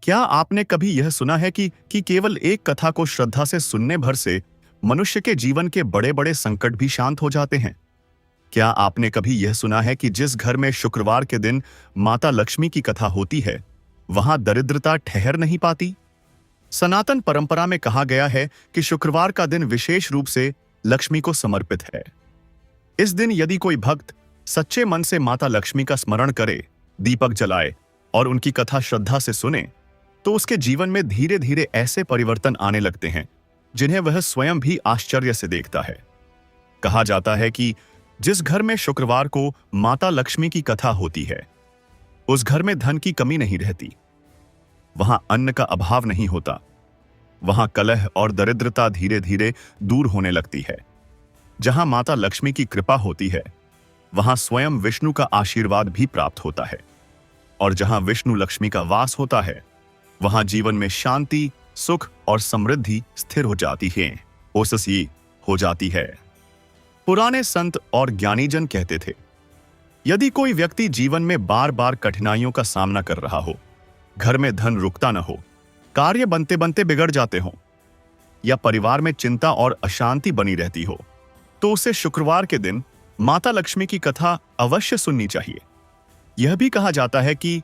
क्या आपने कभी यह सुना है कि केवल एक कथा को श्रद्धा से सुनने भर से मनुष्य के जीवन के बड़े बड़े संकट भी शांत हो जाते हैं? क्या आपने कभी यह सुना है कि जिस घर में शुक्रवार के दिन माता लक्ष्मी की कथा होती है, वहां दरिद्रता ठहर नहीं पाती? सनातन परंपरा में कहा गया है कि शुक्रवार का दिन विशेष रूप से लक्ष्मी को समर्पित है। इस दिन यदि कोई भक्त सच्चे मन से माता लक्ष्मी का स्मरण करे, दीपक जलाए और उनकी कथा श्रद्धा से सुने, तो उसके जीवन में धीरे धीरे ऐसे परिवर्तन आने लगते हैं जिन्हें वह स्वयं भी आश्चर्य से देखता है। कहा जाता है कि जिस घर में शुक्रवार को माता लक्ष्मी की कथा होती है, उस घर में धन की कमी नहीं रहती, वहां अन्न का अभाव नहीं होता, वहां कलह और दरिद्रता धीरे धीरे दूर होने लगती है। जहां माता लक्ष्मी की कृपा होती है, वहां स्वयं विष्णु का आशीर्वाद भी प्राप्त होता है। और जहां विष्णु लक्ष्मी का वास होता है, वहां जीवन में शांति, सुख और समृद्धि स्थिर हो जाती है, ओससी हो जाती है। पुराने संत और ज्ञानीजन कहते थे, यदि कोई व्यक्ति जीवन में बार बार कठिनाइयों का सामना कर रहा हो, घर में धन रुकता न हो, कार्य बनते बनते बिगड़ जाते हो, या परिवार में चिंता और अशांति बनी रहती हो, तो उसे शुक्रवार के दिन माता लक्ष्मी की कथा अवश्य सुननी चाहिए। यह भी कहा जाता है कि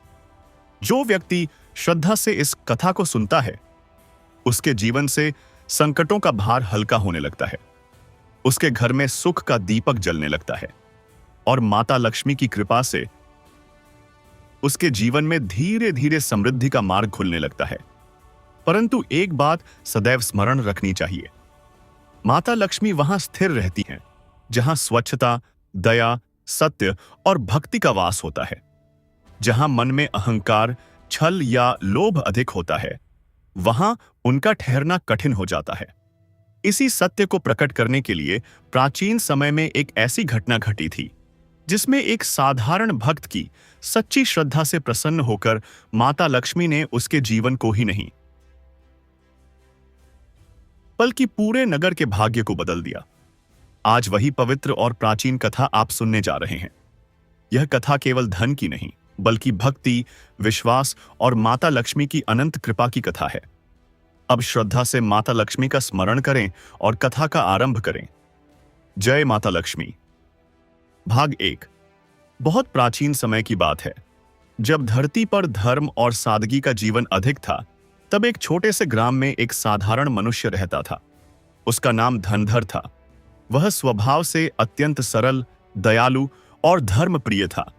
जो व्यक्ति श्रद्धा से इस कथा को सुनता है, उसके जीवन से संकटों का भार हल्का होने लगता है, उसके घर में सुख का दीपक जलने लगता है और माता लक्ष्मी की कृपा से उसके जीवन में धीरे धीरे समृद्धि का मार्ग खुलने लगता है। परंतु एक बात सदैव स्मरण रखनी चाहिए, माता लक्ष्मी वहां स्थिर रहती हैं जहां स्वच्छता, दया, सत्य और भक्ति का वास होता है। जहां मन में अहंकार, छल या लोभ अधिक होता है, वहां उनका ठहरना कठिन हो जाता है। इसी सत्य को प्रकट करने के लिए प्राचीन समय में एक ऐसी घटना घटी थी जिसमें एक साधारण भक्त की सच्ची श्रद्धा से प्रसन्न होकर माता लक्ष्मी ने उसके जीवन को ही नहीं बल्कि पूरे नगर के भाग्य को बदल दिया। आज वही पवित्र और प्राचीन कथा आप सुनने जा रहे हैं। यह कथा केवल धन की नहीं, बल्कि भक्ति, विश्वास और माता लक्ष्मी की अनंत कृपा की कथा है। अब श्रद्धा से माता लक्ष्मी का स्मरण करें और कथा का आरंभ करें। जय माता लक्ष्मी। भाग 1। बहुत प्राचीन समय की बात है, जब धरती पर धर्म और सादगी का जीवन अधिक था, तब एक छोटे से ग्राम में एक साधारण मनुष्य रहता था। उसका नाम धनधर था। वह स्वभाव से अत्यंत सरल, दयालु और धर्मप्रिय था,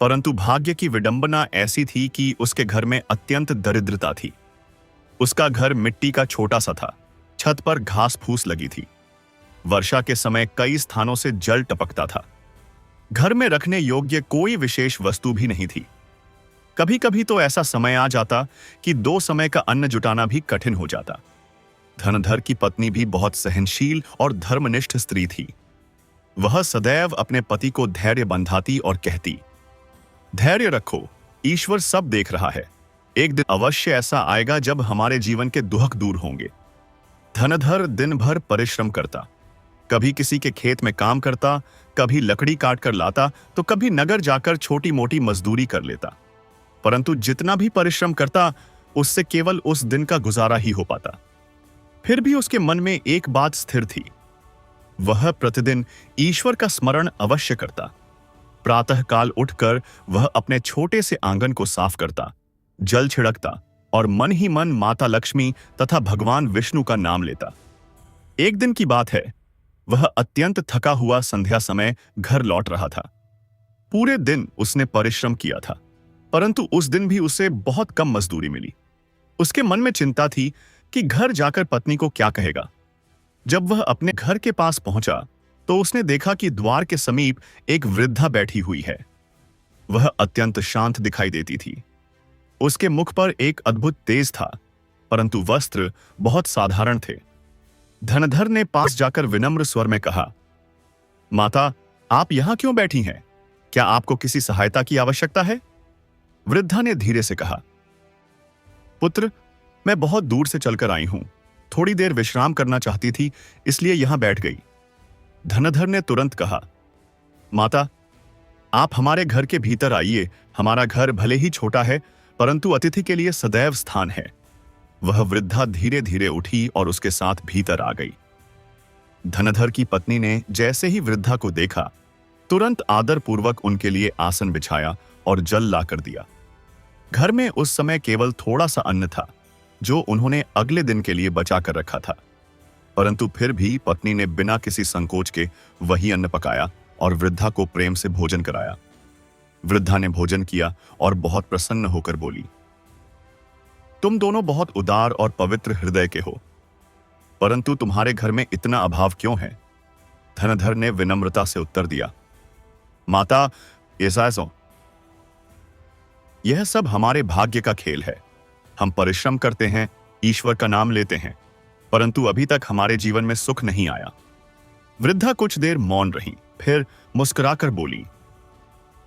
परंतु भाग्य की विडंबना ऐसी थी कि उसके घर में अत्यंत दरिद्रता थी। उसका घर मिट्टी का छोटा सा था, छत पर घास फूस लगी थी। वर्षा के समय कई स्थानों से जल टपकता था। घर में रखने योग्य कोई विशेष वस्तु भी नहीं थी। कभी कभी तो ऐसा समय आ जाता कि 2 समय का अन्न जुटाना भी कठिन हो जाता। धनधर की पत्नी भी बहुत सहनशील और धर्मनिष्ठ स्त्री थी। वह सदैव अपने पति को धैर्य बंधाती और कहती, धैर्य रखो, ईश्वर सब देख रहा है। एक दिन अवश्य ऐसा आएगा जब हमारे जीवन के दुख दूर होंगे। धनधर दिन भर परिश्रम करता, कभी किसी के खेत में काम करता, कभी लकड़ी काट कर लाता, तो कभी नगर जाकर छोटी मोटी मजदूरी कर लेता। परंतु जितना भी परिश्रम करता, उससे केवल उस दिन का गुजारा ही हो पाता। फिर भी उसके मन में एक बात स्थिर थी, वह प्रतिदिन ईश्वर का स्मरण अवश्य करता। प्रातःकाल उठकर वह अपने छोटे से आंगन को साफ करता, जल छिड़कता और मन ही मन माता लक्ष्मी तथा भगवान विष्णु का नाम लेता। एक दिन की बात है, वह अत्यंत थका हुआ संध्या समय घर लौट रहा था। पूरे दिन उसने परिश्रम किया था, परंतु उस दिन भी उसे बहुत कम मजदूरी मिली। उसके मन में चिंता थी कि घर जाकर पत्नी को क्या कहेगा। जब वह अपने घर के पास पहुंचा तो उसने देखा कि द्वार के समीप एक वृद्धा बैठी हुई है। वह अत्यंत शांत दिखाई देती थी। उसके मुख पर एक अद्भुत तेज था, परंतु वस्त्र बहुत साधारण थे। धनधर ने पास जाकर विनम्र स्वर में कहा, माता, आप यहां क्यों बैठी हैं? क्या आपको किसी सहायता की आवश्यकता है? वृद्धा ने धीरे से कहा, पुत्र, मैं बहुत दूर से चलकर आई हूं, थोड़ी देर विश्राम करना चाहती थी, इसलिए यहां बैठ गई। धनधर ने तुरंत कहा, माता, आप हमारे घर के भीतर आइए। हमारा घर भले ही छोटा है, परंतु अतिथि के लिए सदैव स्थान है। वह वृद्धा धीरे धीरे उठी और उसके साथ भीतर आ गई। धनधर की पत्नी ने जैसे ही वृद्धा को देखा, तुरंत आदरपूर्वक उनके लिए आसन बिछाया और जल लाकर दिया। घर में उस समय केवल थोड़ा सा अन्न था जो उन्होंने अगले दिन के लिए बचा कर रखा था, परंतु फिर भी पत्नी ने बिना किसी संकोच के वही अन्न पकाया और वृद्धा को प्रेम से भोजन कराया। वृद्धा ने भोजन किया और बहुत प्रसन्न होकर बोली, तुम दोनों बहुत उदार और पवित्र हृदय के हो, परंतु तुम्हारे घर में इतना अभाव क्यों है? धनधर ने विनम्रता से उत्तर दिया, माता, ऐसा यह सब हमारे भाग्य का खेल है। हम परिश्रम करते हैं, ईश्वर का नाम लेते हैं, परंतु अभी तक हमारे जीवन में सुख नहीं आया। वृद्धा कुछ देर मौन रही, फिर मुस्कुराकर बोली,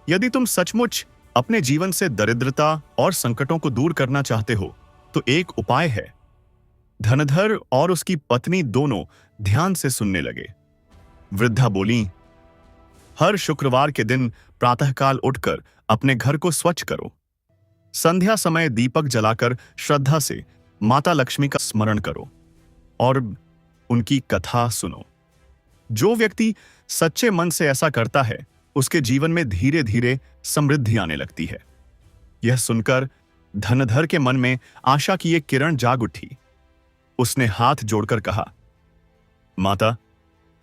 यदि तुम सचमुच अपने जीवन से दरिद्रता और संकटों को दूर करना चाहते हो तो एक उपाय है। धनधर और उसकी पत्नी दोनों ध्यान से सुनने लगे। वृद्धा बोली, हर शुक्रवार के दिन प्रातःकाल उठकर अपने घर को स्वच्छ करो। संध्या समय दीपक जलाकर श्रद्धा से माता लक्ष्मी का स्मरण करो और उनकी कथा सुनो। जो व्यक्ति सच्चे मन से ऐसा करता है उसके जीवन में धीरे धीरे समृद्धि आने लगती है। यह सुनकर धनधर के मन में आशा की एक किरण जाग उठी। उसने हाथ जोड़कर कहा, माता,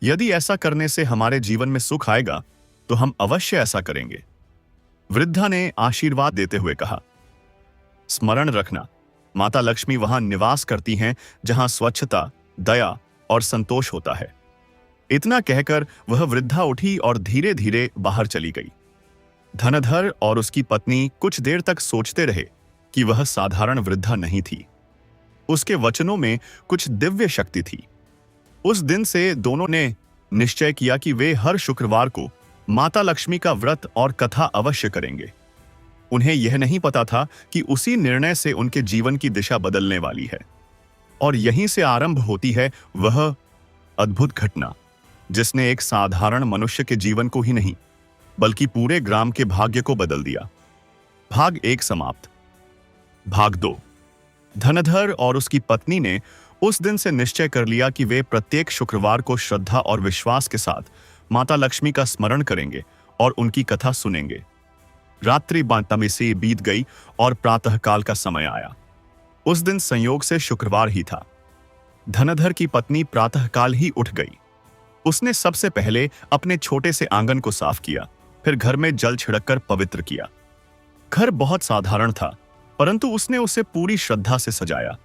यदि ऐसा करने से हमारे जीवन में सुख आएगा तो हम अवश्य ऐसा करेंगे। वृद्धा ने आशीर्वाद देते हुए कहा, स्मरण रखना, माता लक्ष्मी वहां निवास करती हैं जहां स्वच्छता, दया और संतोष होता है। इतना कहकर वह वृद्धा उठी और धीरे धीरे बाहर चली गई। धनधर और उसकी पत्नी कुछ देर तक सोचते रहे कि वह साधारण वृद्धा नहीं थी। उसके वचनों में कुछ दिव्य शक्ति थी। उस दिन से दोनों ने निश्चय किया कि वे हर शुक्रवार को माता लक्ष्मी का व्रत और कथा अवश्य करेंगे। उन्हें यह नहीं पता था कि उसी निर्णय से उनके जीवन की दिशा बदलने वाली है और यहीं से आरंभ होती है वह अद्भुत घटना जिसने एक साधारण मनुष्य के जीवन को ही नहीं बल्कि पूरे ग्राम के भाग्य को बदल दिया। भाग 1 समाप्त। भाग 2। धनधर और उसकी पत्नी ने उस दिन से निश्चय कर लिया कि वे प्रत्येक शुक्रवार को श्रद्धा और विश्वास के साथ माता लक्ष्मी का स्मरण करेंगे और उनकी कथा सुनेंगे। रात्रि बांटमी से बीत गई और प्रातःकाल का समय आया। उस दिन संयोग से शुक्रवार ही था। धनधर की पत्नी प्रातःकाल ही उठ गई। उसने सबसे पहले अपने छोटे से आंगन को साफ किया, फिर घर में जल छिड़ककर पवित्र किया। घर बहुत साधारण था, परंतु उसने उसे पूरी श्रद्धा से सजाया।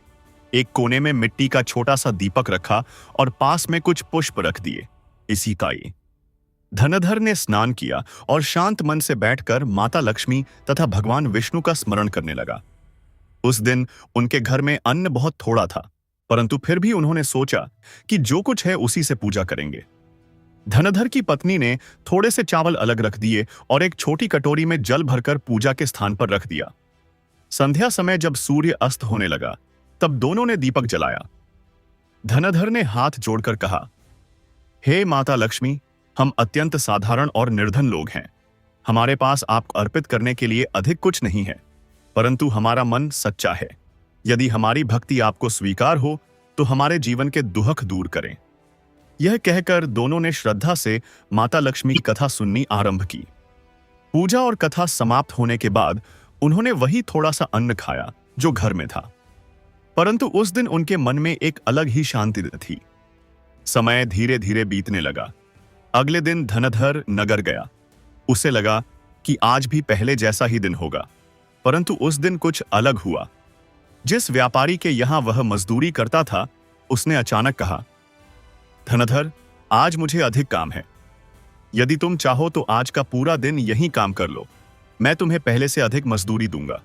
एक कोने में मिट्टी का छोटा सा दीपक रखा और पास में कुछ पुष्प रख दिए। इसी का ये धनधर ने स्नान किया और शांत मन से बैठकर माता लक्ष्मी तथा भगवान विष्णु का स्मरण करने लगा। उस दिन उनके घर में अन्न बहुत थोड़ा था, परंतु फिर भी उन्होंने सोचा कि जो कुछ है उसी से पूजा करेंगे। धनधर की पत्नी ने थोड़े से चावल अलग रख दिए और एक छोटी कटोरी में जल भरकर पूजा के स्थान पर रख दिया। संध्या समय जब सूर्य अस्त होने लगा तब दोनों ने दीपक जलाया। धनधर ने हाथ जोड़कर कहा, हे माता लक्ष्मी, हम अत्यंत साधारण और निर्धन लोग हैं। हमारे पास आपको अर्पित करने के लिए अधिक कुछ नहीं है, परंतु हमारा मन सच्चा है। यदि हमारी भक्ति आपको स्वीकार हो तो हमारे जीवन के दुख दूर करें। यह कहकर दोनों ने श्रद्धा से माता लक्ष्मी की कथा सुननी आरंभ की। पूजा और कथा समाप्त होने के बाद उन्होंने वही थोड़ा सा अन्न खाया जो घर में था, परंतु उस दिन उनके मन में एक अलग ही शांति थी। समय धीरे धीरे बीतने लगा। अगले दिन धनधर नगर गया। उसे लगा कि आज भी पहले जैसा ही दिन होगा, परंतु उस दिन कुछ अलग हुआ। जिस व्यापारी के यहां वह मजदूरी करता था, उसने अचानक कहा, धनधर, आज मुझे अधिक काम है। यदि तुम चाहो तो आज का पूरा दिन यहीं काम कर लो, मैं तुम्हें पहले से अधिक मजदूरी दूंगा।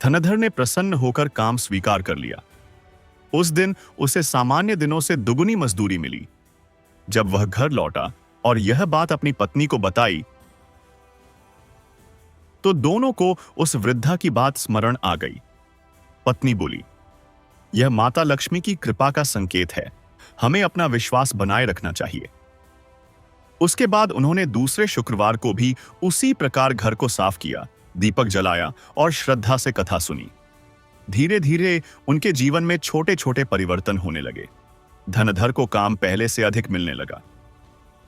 धनधर ने प्रसन्न होकर काम स्वीकार कर लिया। उस दिन उसे सामान्य दिनों से दुगुनी मजदूरी मिली। जब वह घर लौटा और यह बात अपनी पत्नी को बताई तो दोनों को उस वृद्धा की बात स्मरण आ गई। पत्नी बोली, यह माता लक्ष्मी की कृपा का संकेत है, हमें अपना विश्वास बनाए रखना चाहिए। उसके बाद उन्होंने दूसरे शुक्रवार को भी उसी प्रकार घर को साफ किया, दीपक जलाया और श्रद्धा से कथा सुनी। धीरे धीरे उनके जीवन में छोटे छोटे परिवर्तन होने लगे। धनधर को काम पहले से अधिक मिलने लगा।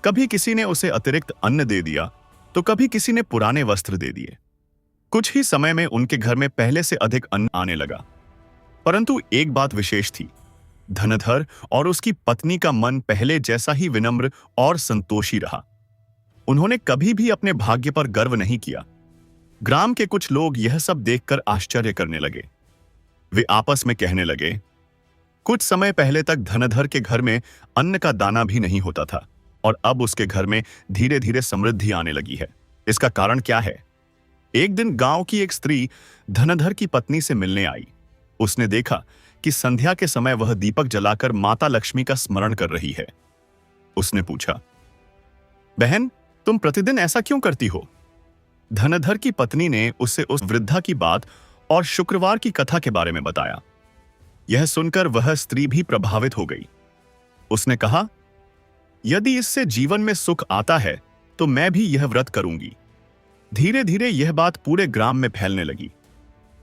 कभी किसी ने उसे अतिरिक्त अन्न दे दिया तो कभी किसी ने पुराने वस्त्र दे दिए। कुछ ही समय में उनके घर में पहले से अधिक अन्न आने लगा। परंतु एक बात विशेष थी, धनधर और उसकी पत्नी का मन पहले जैसा ही विनम्र और संतोषी रहा। उन्होंने कभी भी अपने भाग्य पर गर्व नहीं किया। ग्राम के कुछ लोग यह सब देखकर आश्चर्य करने लगे। वे आपस में कहने लगे, कुछ समय पहले तक धनधर के घर में अन्न का दाना भी नहीं होता था और अब उसके घर में धीरे धीरे समृद्धि आने लगी है। इसका कारण क्या है? एक दिन गांव की एक स्त्री धनधर की पत्नी से मिलने आई। उसने देखा कि संध्या के समय वह दीपक जलाकर माता लक्ष्मी का स्मरण कर रही है। उसने पूछा, बहन, तुम प्रतिदिन ऐसा क्यों करती हो? धनधर की पत्नी ने उसे उस वृद्धा की बात और शुक्रवार की कथा के बारे में बताया। यह सुनकर वह स्त्री भी प्रभावित हो गई। उसने कहा, यदि इससे जीवन में सुख आता है तो मैं भी यह व्रत करूंगी। धीरे धीरे यह बात पूरे ग्राम में फैलने लगी।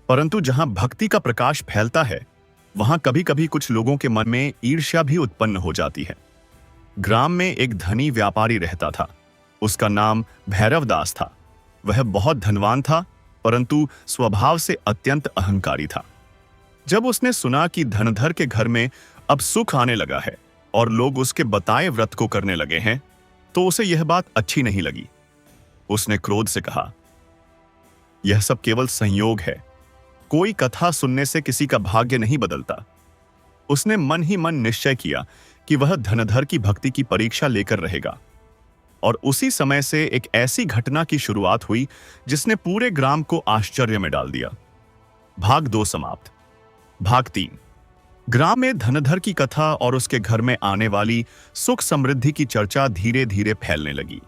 परंतु जहां भक्ति का प्रकाश फैलता है वहां कभी कभी कुछ लोगों के मन में ईर्ष्या भी उत्पन्न हो जाती है। ग्राम में एक धनी व्यापारी रहता था। उसका नाम भैरवदास था। वह बहुत धनवान था, परंतु स्वभाव से अत्यंत अहंकारी था। जब उसने सुना कि धनधर के घर में अब सुख आने लगा है और लोग उसके बताए व्रत को करने लगे हैं, तो उसे यह बात अच्छी नहीं लगी। उसने क्रोध से कहा, यह सब केवल संयोग है। कोई कथा सुनने से किसी का भाग्य नहीं बदलता। उसने मन ही मन निश्चय किया कि वह धनधर की भक्ति की परीक्षा लेकर रहेगा। और उसी समय से एक ऐसी घटना की शुरुआत हुई जिसने पूरे ग्राम को आश्चर्य में डाल दिया। भाग 2 समाप्त। भाग 3। ग्राम में धनधर की कथा और उसके घर में आने वाली सुख समृद्धि की चर्चा धीरे धीरे फैलने लगी।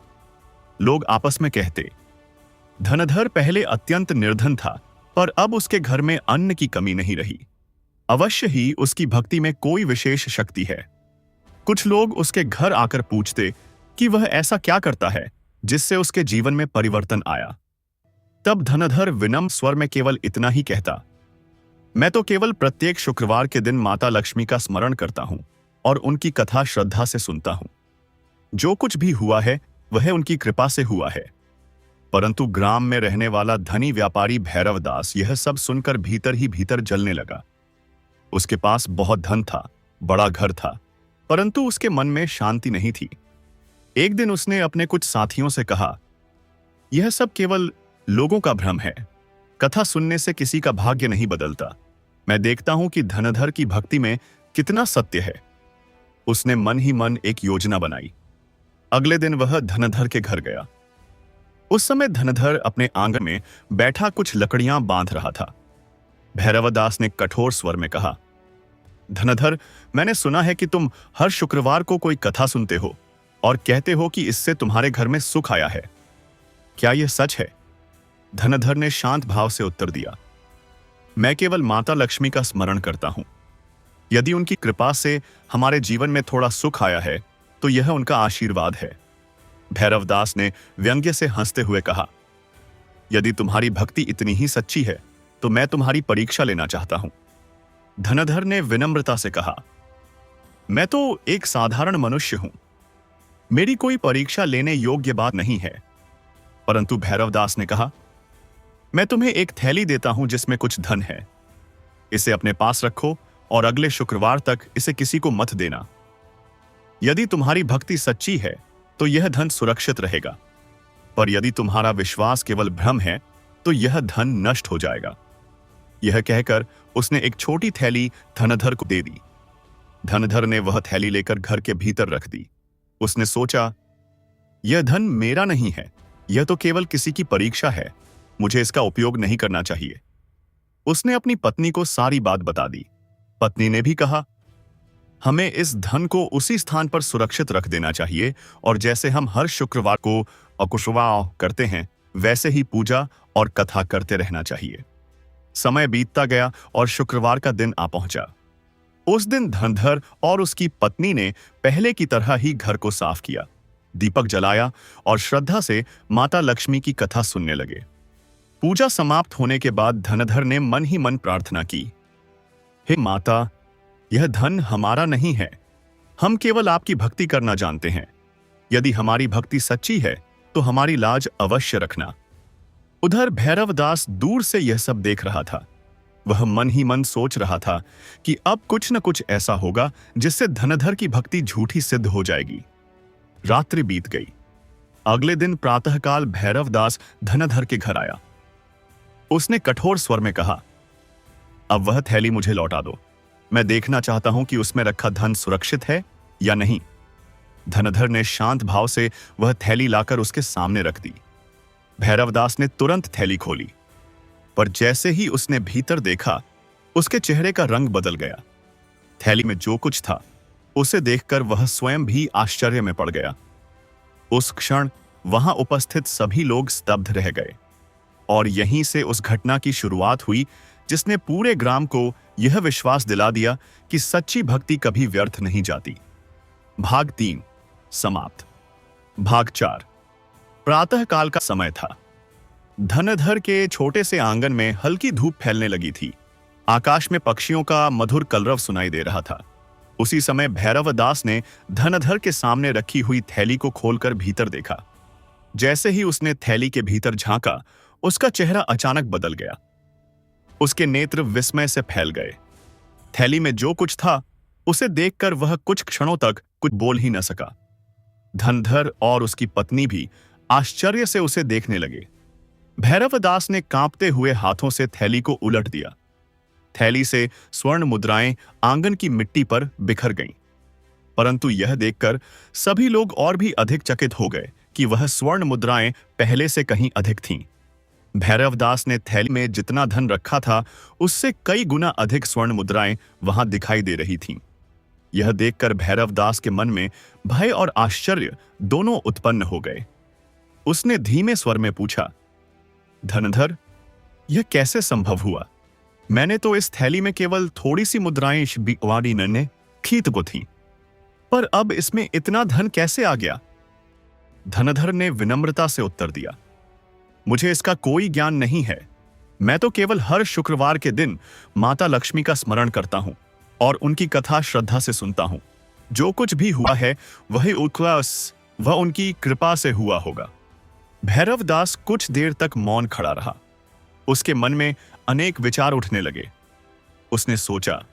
लोग आपस में कहते, धनधर पहले अत्यंत निर्धन था, पर अब उसके घर में अन्न की कमी नहीं रही। अवश्य ही उसकी भक्ति में कोई विशेष शक्ति है। कुछ लोग उसके घर आकर पूछते कि वह ऐसा क्या करता है जिससे उसके जीवन में परिवर्तन आया। तब धनधर विनम्र स्वर में केवल इतना ही कहता, मैं तो केवल प्रत्येक शुक्रवार के दिन माता लक्ष्मी का स्मरण करता हूं और उनकी कथा श्रद्धा से सुनता हूं। जो कुछ भी हुआ है वह उनकी कृपा से हुआ है। परंतु ग्राम में रहने वाला धनी व्यापारी भैरवदास यह सब सुनकर भीतर ही भीतर जलने लगा। उसके पास बहुत धन था, बड़ा घर था, परंतु उसके मन में शांति नहीं थी। एक दिन उसने अपने कुछ साथियों से कहा, यह सब केवल लोगों का भ्रम है। कथा सुनने से किसी का भाग्य नहीं बदलता। मैं देखता हूं कि धनधर की भक्ति में कितना सत्य है। उसने मन ही मन एक योजना बनाई। अगले दिन वह धनधर के घर गया। उस समय धनधर अपने आंगन में बैठा कुछ लकड़ियां बांध रहा था। भैरवदास ने कठोर स्वर में कहा, धनधर, मैंने सुना है कि तुम हर शुक्रवार को कोई कथा सुनते हो और कहते हो कि इससे तुम्हारे घर में सुख आया है। क्या यह सच है? धनधर ने शांत भाव से उत्तर दिया, मैं केवल माता लक्ष्मी का स्मरण करता हूं। यदि उनकी कृपा से हमारे जीवन में थोड़ा सुख आया है तो यह उनका आशीर्वाद है। भैरवदास ने व्यंग्य से हंसते हुए कहा, यदि तुम्हारी भक्ति इतनी ही सच्ची है तो मैं तुम्हारी परीक्षा लेना चाहता हूं। धनधर ने विनम्रता से कहा, मैं तो एक साधारण मनुष्य हूं, मेरी कोई परीक्षा लेने योग्य बात नहीं है। परंतु भैरवदास ने कहा, मैं तुम्हें एक थैली देता हूं जिसमें कुछ धन है। इसे अपने पास रखो और अगले शुक्रवार तक इसे किसी को मत देना। यदि तुम्हारी भक्ति सच्ची है तो यह धन सुरक्षित रहेगा, पर यदि तुम्हारा विश्वास केवल भ्रम है तो यह धन नष्ट हो जाएगा। यह कहकर उसने एक छोटी थैली धनधर को दे दी। धनधर ने वह थैली लेकर घर के भीतर रख दी। उसने सोचा, यह धन मेरा नहीं है, यह तो केवल किसी की परीक्षा है, मुझे इसका उपयोग नहीं करना चाहिए। उसने अपनी पत्नी को सारी बात बता दी। पत्नी ने भी कहा, हमें इस धन को उसी स्थान पर सुरक्षित रख देना चाहिए और जैसे हम हर शुक्रवार को अकुशवाह करते हैं वैसे ही पूजा और कथा करते रहना चाहिए। समय बीतता गया और शुक्रवार का दिन आ पहुंचा। उस दिन धनधर और उसकी पत्नी ने पहले की तरह ही घर को साफ किया, दीपक जलाया और श्रद्धा से माता लक्ष्मी की कथा सुनने लगे। पूजा समाप्त होने के बाद धनधर ने मन ही मन प्रार्थना की, हे माता, यह धन हमारा नहीं है, हम केवल आपकी भक्ति करना जानते हैं। यदि हमारी भक्ति सच्ची है तो हमारी लाज अवश्य रखना। उधर भैरवदास दूर से यह सब देख रहा था। वह मन ही मन सोच रहा था कि अब कुछ न कुछ ऐसा होगा जिससे धनधर की भक्ति झूठी सिद्ध हो जाएगी। रात्रि बीत गई। अगले दिन प्रातःकाल भैरवदास धनधर के घर आया। उसने कठोर स्वर में कहा, अब वह थैली मुझे लौटा दो। मैं देखना चाहता हूं कि उसमें रखा धन सुरक्षित है या नहीं। धनधर ने शांत भाव से वह थैली लाकर उसके सामने रख दी। भैरवदास ने तुरंत थैली खोली, पर जैसे ही उसने भीतर देखा, उसके चेहरे का रंग बदल गया। थैली में जो कुछ था उसे देखकर वह स्वयं भी आश्चर्य में पड़ गया। उस क्षण वहां उपस्थित सभी लोग स्तब्ध रह गए और यहीं से उस घटना की शुरुआत हुई जिसने पूरे ग्राम को यह विश्वास दिला दिया कि सच्ची भक्ति कभी व्यर्थ नहीं जाती। भाग 3 समाप्त। भाग 4। प्रातःकाल का समय था। धनधर के छोटे से आंगन में हल्की धूप फैलने लगी थी। आकाश में पक्षियों का मधुर कलरव सुनाई दे रहा था। उसी समय भैरवदास ने धनधर के सामने रखी हुई थैली को खोलकर भीतर देखा। जैसे ही उसने थैली के भीतर झांका, उसका चेहरा अचानक बदल गया। उसके नेत्र विस्मय से फैल गए। थैली में जो कुछ था उसे देखकर वह कुछ क्षणों तक कुछ बोल ही न सका। धनधर और उसकी पत्नी भी आश्चर्य से उसे देखने लगे। भैरवदास ने कांपते हुए हाथों से थैली को उलट दिया। थैली से स्वर्ण मुद्राएं आंगन की मिट्टी पर बिखर गईं। परंतु यह देखकर सभी लोग और भी अधिक चकित हो गए कि वह स्वर्ण मुद्राएं पहले से कहीं अधिक थीं। भैरवदास ने थैली में जितना धन रखा था उससे कई गुना अधिक स्वर्ण मुद्राएं वहां दिखाई दे रही थीं। यह देखकर भैरवदास के मन में भय और आश्चर्य दोनों उत्पन्न हो गए। उसने धीमे स्वर में पूछा, धनधर, यह कैसे संभव हुआ? मैंने तो इस थैली में केवल थोड़ी सी मुद्राएं बिकवाड़ी ने खीत को थी, पर अब इसमें इतना धन कैसे आ गया? धनधर ने विनम्रता से उत्तर दिया, मुझे इसका कोई ज्ञान नहीं है। मैं तो केवल हर शुक्रवार के दिन माता लक्ष्मी का स्मरण करता हूं और उनकी कथा श्रद्धा से सुनता हूं। जो कुछ भी हुआ है वह उनकी कृपा से हुआ होगा। भैरवदास कुछ देर तक मौन खड़ा रहा। उसके मन में अनेक विचार उठने लगे। उसने सोचा,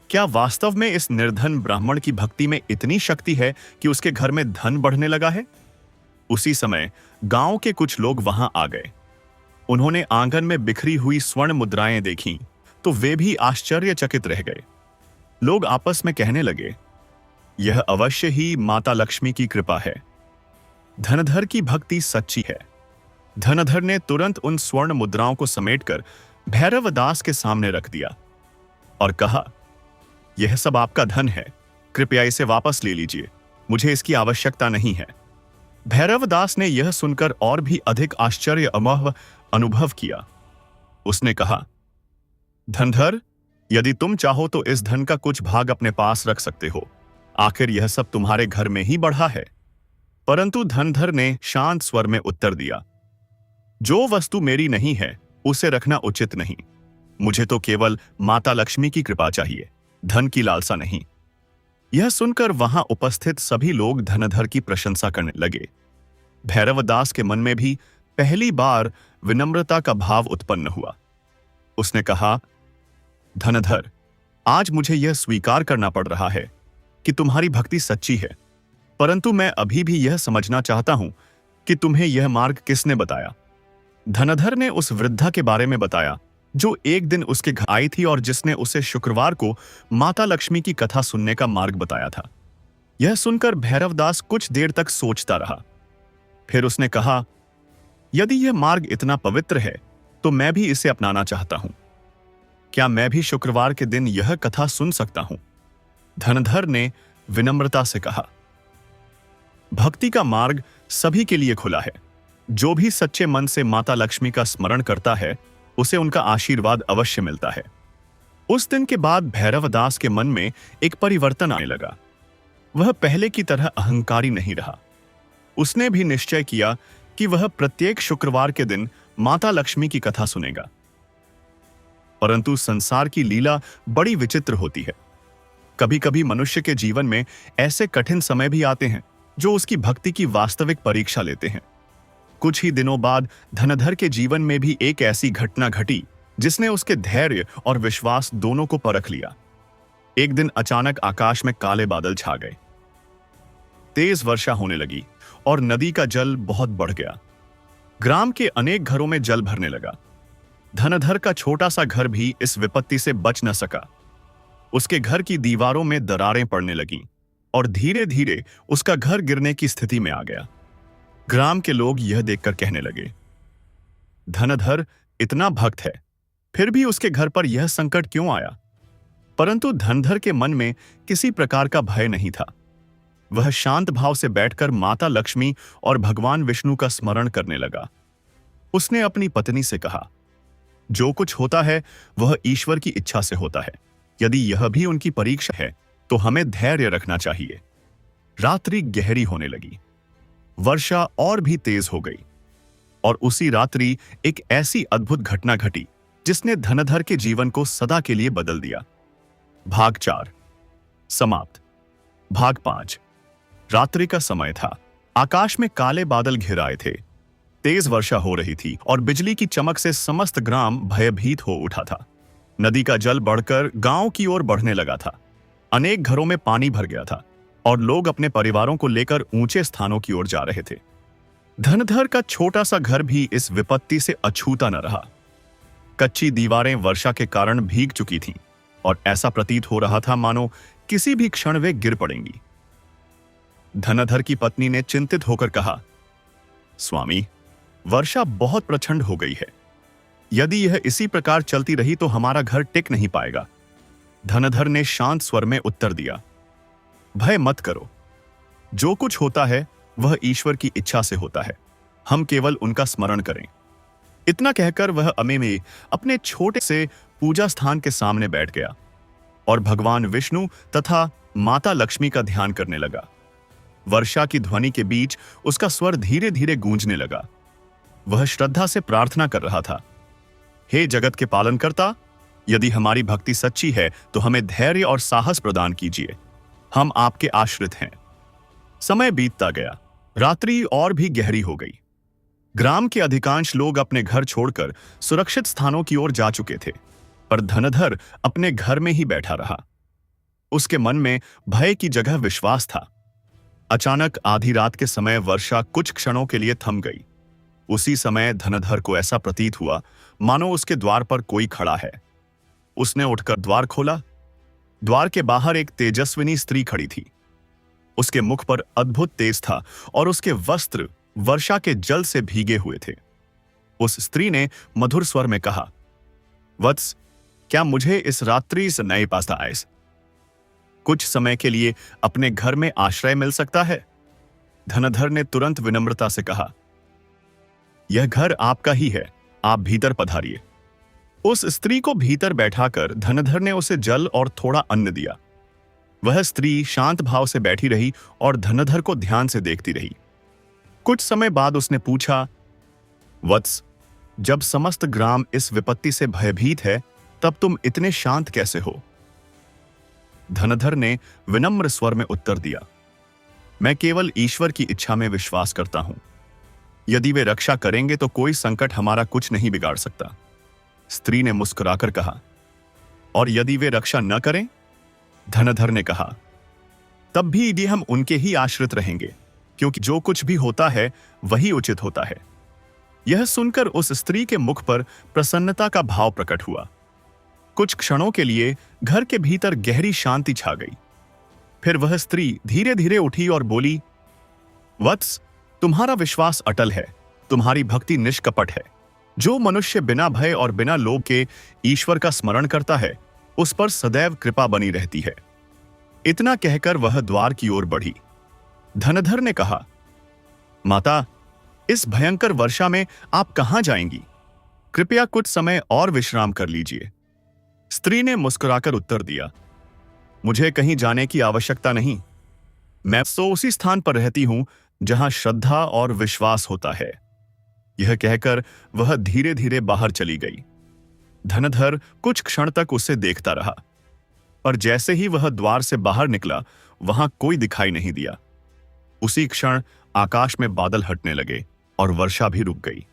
क्या वास्तव में इस निर्धन ब्राह्मण की भक्ति में इतनी शक्ति है कि उसके घर में धन बढ़ने लगा है? उसी समय गांव के कुछ लोग वहां आ गए। उन्होंने आंगन में बिखरी हुई स्वर्ण मुद्राएं देखीं तो वे भी आश्चर्यचकित रह गए। लोग आपस में कहने लगे, यह अवश्य ही माता लक्ष्मी की कृपा है। धनधर की भक्ति सच्ची है। धनधर ने तुरंत उन स्वर्ण मुद्राओं को समेटकर भैरवदास के सामने रख दिया और कहा, यह सब आपका धन है, कृपया इसे वापस ले लीजिए, मुझे इसकी आवश्यकता नहीं है। भैरवदास ने यह सुनकर और भी अधिक आश्चर्य अनुभव किया। उसने कहा, धनधर, यदि तुम चाहो तो इस धन का कुछ भाग अपने पास रख सकते हो, आखिर यह सब तुम्हारे घर में ही बढ़ा है। परंतु धनधर ने शांत स्वर में उत्तर दिया, जो वस्तु मेरी नहीं है उसे रखना उचित नहीं। मुझे तो केवल माता लक्ष्मी की कृपा चाहिए, धन की लालसा नहीं। यह सुनकर वहां उपस्थित सभी लोग धनधर की प्रशंसा करने लगे। भैरवदास के मन में भी पहली बार विनम्रता का भाव उत्पन्न हुआ। उसने कहा, धनधर, आज मुझे यह स्वीकार करना पड़ रहा है कि तुम्हारी भक्ति सच्ची है, परंतु मैं अभी भी यह समझना चाहता हूं कि तुम्हें यह मार्ग किसने बताया। धनधर ने उस वृद्धा के बारे में बताया जो एक दिन उसके घर आई थी और जिसने उसे शुक्रवार को माता लक्ष्मी की कथा सुनने का मार्ग बताया था। यह सुनकर भैरवदास कुछ देर तक सोचता रहा। फिर उसने कहा, यदि यह मार्ग इतना पवित्र है तो मैं भी इसे अपनाना चाहता हूं। क्या मैं भी शुक्रवार के दिन यह कथा सुन सकता हूं? धनधर ने विनम्रता से कहा, भक्ति का मार्ग सभी के लिए खुला है। जो भी सच्चे मन से माता लक्ष्मी का स्मरण करता है उसे उनका आशीर्वाद अवश्य मिलता है। उस दिन के बाद भैरवदास के मन में एक परिवर्तन आने लगा। वह पहले की तरह अहंकारी नहीं रहा। उसने भी निश्चय किया कि वह प्रत्येक शुक्रवार के दिन माता लक्ष्मी की कथा सुनेगा। परंतु संसार की लीला बड़ी विचित्र होती है। कभी कभी मनुष्य के जीवन में ऐसे कठिन समय भी आते हैं जो उसकी भक्ति की वास्तविक परीक्षा लेते हैं। कुछ ही दिनों बाद धनधर के जीवन में भी एक ऐसी घटना घटी जिसने उसके धैर्य और विश्वास दोनों को परख लिया। एक दिन अचानक आकाश में काले बादल छा गए। तेज वर्षा होने लगी और नदी का जल बहुत बढ़ गया। ग्राम के अनेक घरों में जल भरने लगा। धनधर का छोटा सा घर भी इस विपत्ति से बच न सका। उसके घर की दीवारों में दरारें पड़ने लगीं और धीरे धीरे उसका घर गिरने की स्थिति में आ गया। ग्राम के लोग यह देखकर कहने लगे, धनधर इतना भक्त है, फिर भी उसके घर पर यह संकट क्यों आया? परंतु धनधर के मन में किसी प्रकार का भय नहीं था। वह शांत भाव से बैठकर माता लक्ष्मी और भगवान विष्णु का स्मरण करने लगा। उसने अपनी पत्नी से कहा, जो कुछ होता है वह ईश्वर की इच्छा से होता है। यदि यह भी उनकी परीक्षा है तो हमें धैर्य रखना चाहिए। रात्रि गहरी होने लगी। वर्षा और भी तेज हो गई और उसी रात्रि एक ऐसी अद्भुत घटना घटी जिसने धनधर के जीवन को सदा के लिए बदल दिया। भाग 4 समाप्त। भाग 5। रात्रि का समय था। आकाश में काले बादल घिर आए थे। तेज वर्षा हो रही थी और बिजली की चमक से समस्त ग्राम भयभीत हो उठा था। नदी का जल बढ़कर गांव की ओर बढ़ने लगा था। अनेक घरों में पानी भर गया था और लोग अपने परिवारों को लेकर ऊंचे स्थानों की ओर जा रहे थे। धनधर का छोटा सा घर भी इस विपत्ति से अछूता न रहा। कच्ची दीवारें वर्षा के कारण भीग चुकी थीं और ऐसा प्रतीत हो रहा था मानो किसी भी क्षण वे गिर पड़ेंगी। धनधर की पत्नी ने चिंतित होकर कहा, स्वामी, वर्षा बहुत प्रचंड हो गई है। यदि यह इसी प्रकार चलती रही तो हमारा घर टिक नहीं पाएगा। धनधर ने शांत स्वर में उत्तर दिया, भय मत करो। जो कुछ होता है वह ईश्वर की इच्छा से होता है। हम केवल उनका स्मरण करें। इतना कहकर वह अमे में अपने छोटे से पूजा स्थान के सामने बैठ गया और भगवान विष्णु तथा माता लक्ष्मी का ध्यान करने लगा। वर्षा की ध्वनि के बीच उसका स्वर धीरे धीरे गूंजने लगा। वह श्रद्धा से प्रार्थना कर रहा था, हे जगत के पालनकर्ता, यदि हमारी भक्ति सच्ची है तो हमें धैर्य और साहस प्रदान कीजिए। हम आपके आश्रित हैं। समय बीतता गया। रात्रि और भी गहरी हो गई। ग्राम के अधिकांश लोग अपने घर छोड़कर सुरक्षित स्थानों की ओर जा चुके थे, पर धनधर अपने घर में ही बैठा रहा। उसके मन में भय की जगह विश्वास था। अचानक आधी रात के समय वर्षा कुछ क्षणों के लिए थम गई। उसी समय धनधर को ऐसा प्रतीत हुआ मानो उसके द्वार पर कोई खड़ा है। उसने उठकर द्वार खोला। द्वार के बाहर एक तेजस्विनी स्त्री खड़ी थी। उसके मुख पर अद्भुत तेज था और उसके वस्त्र वर्षा के जल से भीगे हुए थे। उस स्त्री ने मधुर स्वर में कहा, वत्स, क्या मुझे इस रात्रि से नए पास आयस कुछ समय के लिए अपने घर में आश्रय मिल सकता है? धनधर ने तुरंत विनम्रता से कहा, यह घर आपका ही है, आप भीतर पधारिए। उस स्त्री को भीतर बैठाकर धनधर ने उसे जल और थोड़ा अन्न दिया। वह स्त्री शांत भाव से बैठी रही और धनधर को ध्यान से देखती रही। कुछ समय बाद उसने पूछा, वत्स, जब समस्त ग्राम इस विपत्ति से भयभीत है तब तुम इतने शांत कैसे हो? धनधर ने विनम्र स्वर में उत्तर दिया, मैं केवल ईश्वर की इच्छा में विश्वास करता हूं। यदि वे रक्षा करेंगे तो कोई संकट हमारा कुछ नहीं बिगाड़ सकता। स्त्री ने मुस्कुराकर कहा, और यदि वे रक्षा न करें? धनधर ने कहा, तब भी यदि हम उनके ही आश्रित रहेंगे, क्योंकि जो कुछ भी होता है वही उचित होता है। यह सुनकर उस स्त्री के मुख पर प्रसन्नता का भाव प्रकट हुआ। कुछ क्षणों के लिए घर के भीतर गहरी शांति छा गई। फिर वह स्त्री धीरे धीरे उठी और बोली, वत्स, तुम्हारा विश्वास अटल है, तुम्हारी भक्ति निष्कपट है। जो मनुष्य बिना भय और बिना लोभ के ईश्वर का स्मरण करता है उस पर सदैव कृपा बनी रहती है। इतना कहकर वह द्वार की ओर बढ़ी। धनधर ने कहा, माता, इस भयंकर वर्षा में आप कहां जाएंगी? कृपया कुछ समय और विश्राम कर लीजिए। स्त्री ने मुस्कुराकर उत्तर दिया, मुझे कहीं जाने की आवश्यकता नहीं। मैं तो उसी स्थान पर रहती हूं जहां श्रद्धा और विश्वास होता है। यह कहकर वह धीरे धीरे बाहर चली गई। धनधर कुछ क्षण तक उसे देखता रहा, पर जैसे ही वह द्वार से बाहर निकला, वहां कोई दिखाई नहीं दिया। उसी क्षण आकाश में बादल हटने लगे और वर्षा भी रुक गई।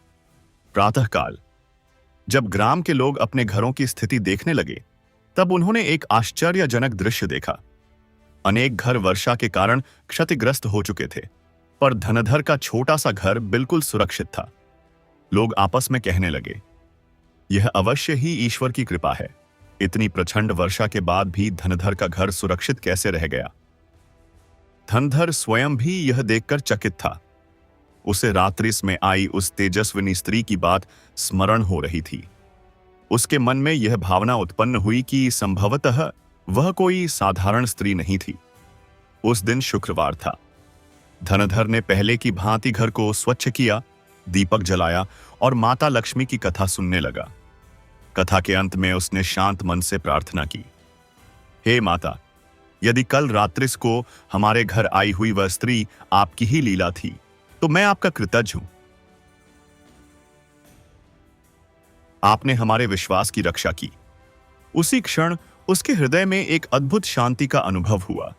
प्रातःकाल जब ग्राम के लोग अपने घरों की स्थिति देखने लगे, तब उन्होंने एक आश्चर्यजनक दृश्य देखा। अनेक घर वर्षा के कारण क्षतिग्रस्त हो चुके थे, पर धनधर का छोटा सा घर बिल्कुल सुरक्षित था। लोग आपस में कहने लगे, यह अवश्य ही ईश्वर की कृपा है। इतनी प्रचंड वर्षा के बाद भी धनधर का घर सुरक्षित कैसे रह गया? धनधर स्वयं भी यह देखकर चकित था। उसे रात्रिस में आई उस तेजस्विनी स्त्री की बात स्मरण हो रही थी। उसके मन में यह भावना उत्पन्न हुई कि संभवतः वह कोई साधारण स्त्री नहीं थी। उस दिन शुक्रवार था। धनधर ने पहले की भांति घर को स्वच्छ किया, दीपक जलाया और माता लक्ष्मी की कथा सुनने लगा। कथा के अंत में उसने शांत मन से प्रार्थना की, हे माता, यदि कल रात्रिस को हमारे घर आई हुई वह स्त्री आपकी ही लीला थी, तो मैं आपका कृतज्ञ हूं। आपने हमारे विश्वास की रक्षा की। उसी क्षण उसके हृदय में एक अद्भुत शांति का अनुभव हुआ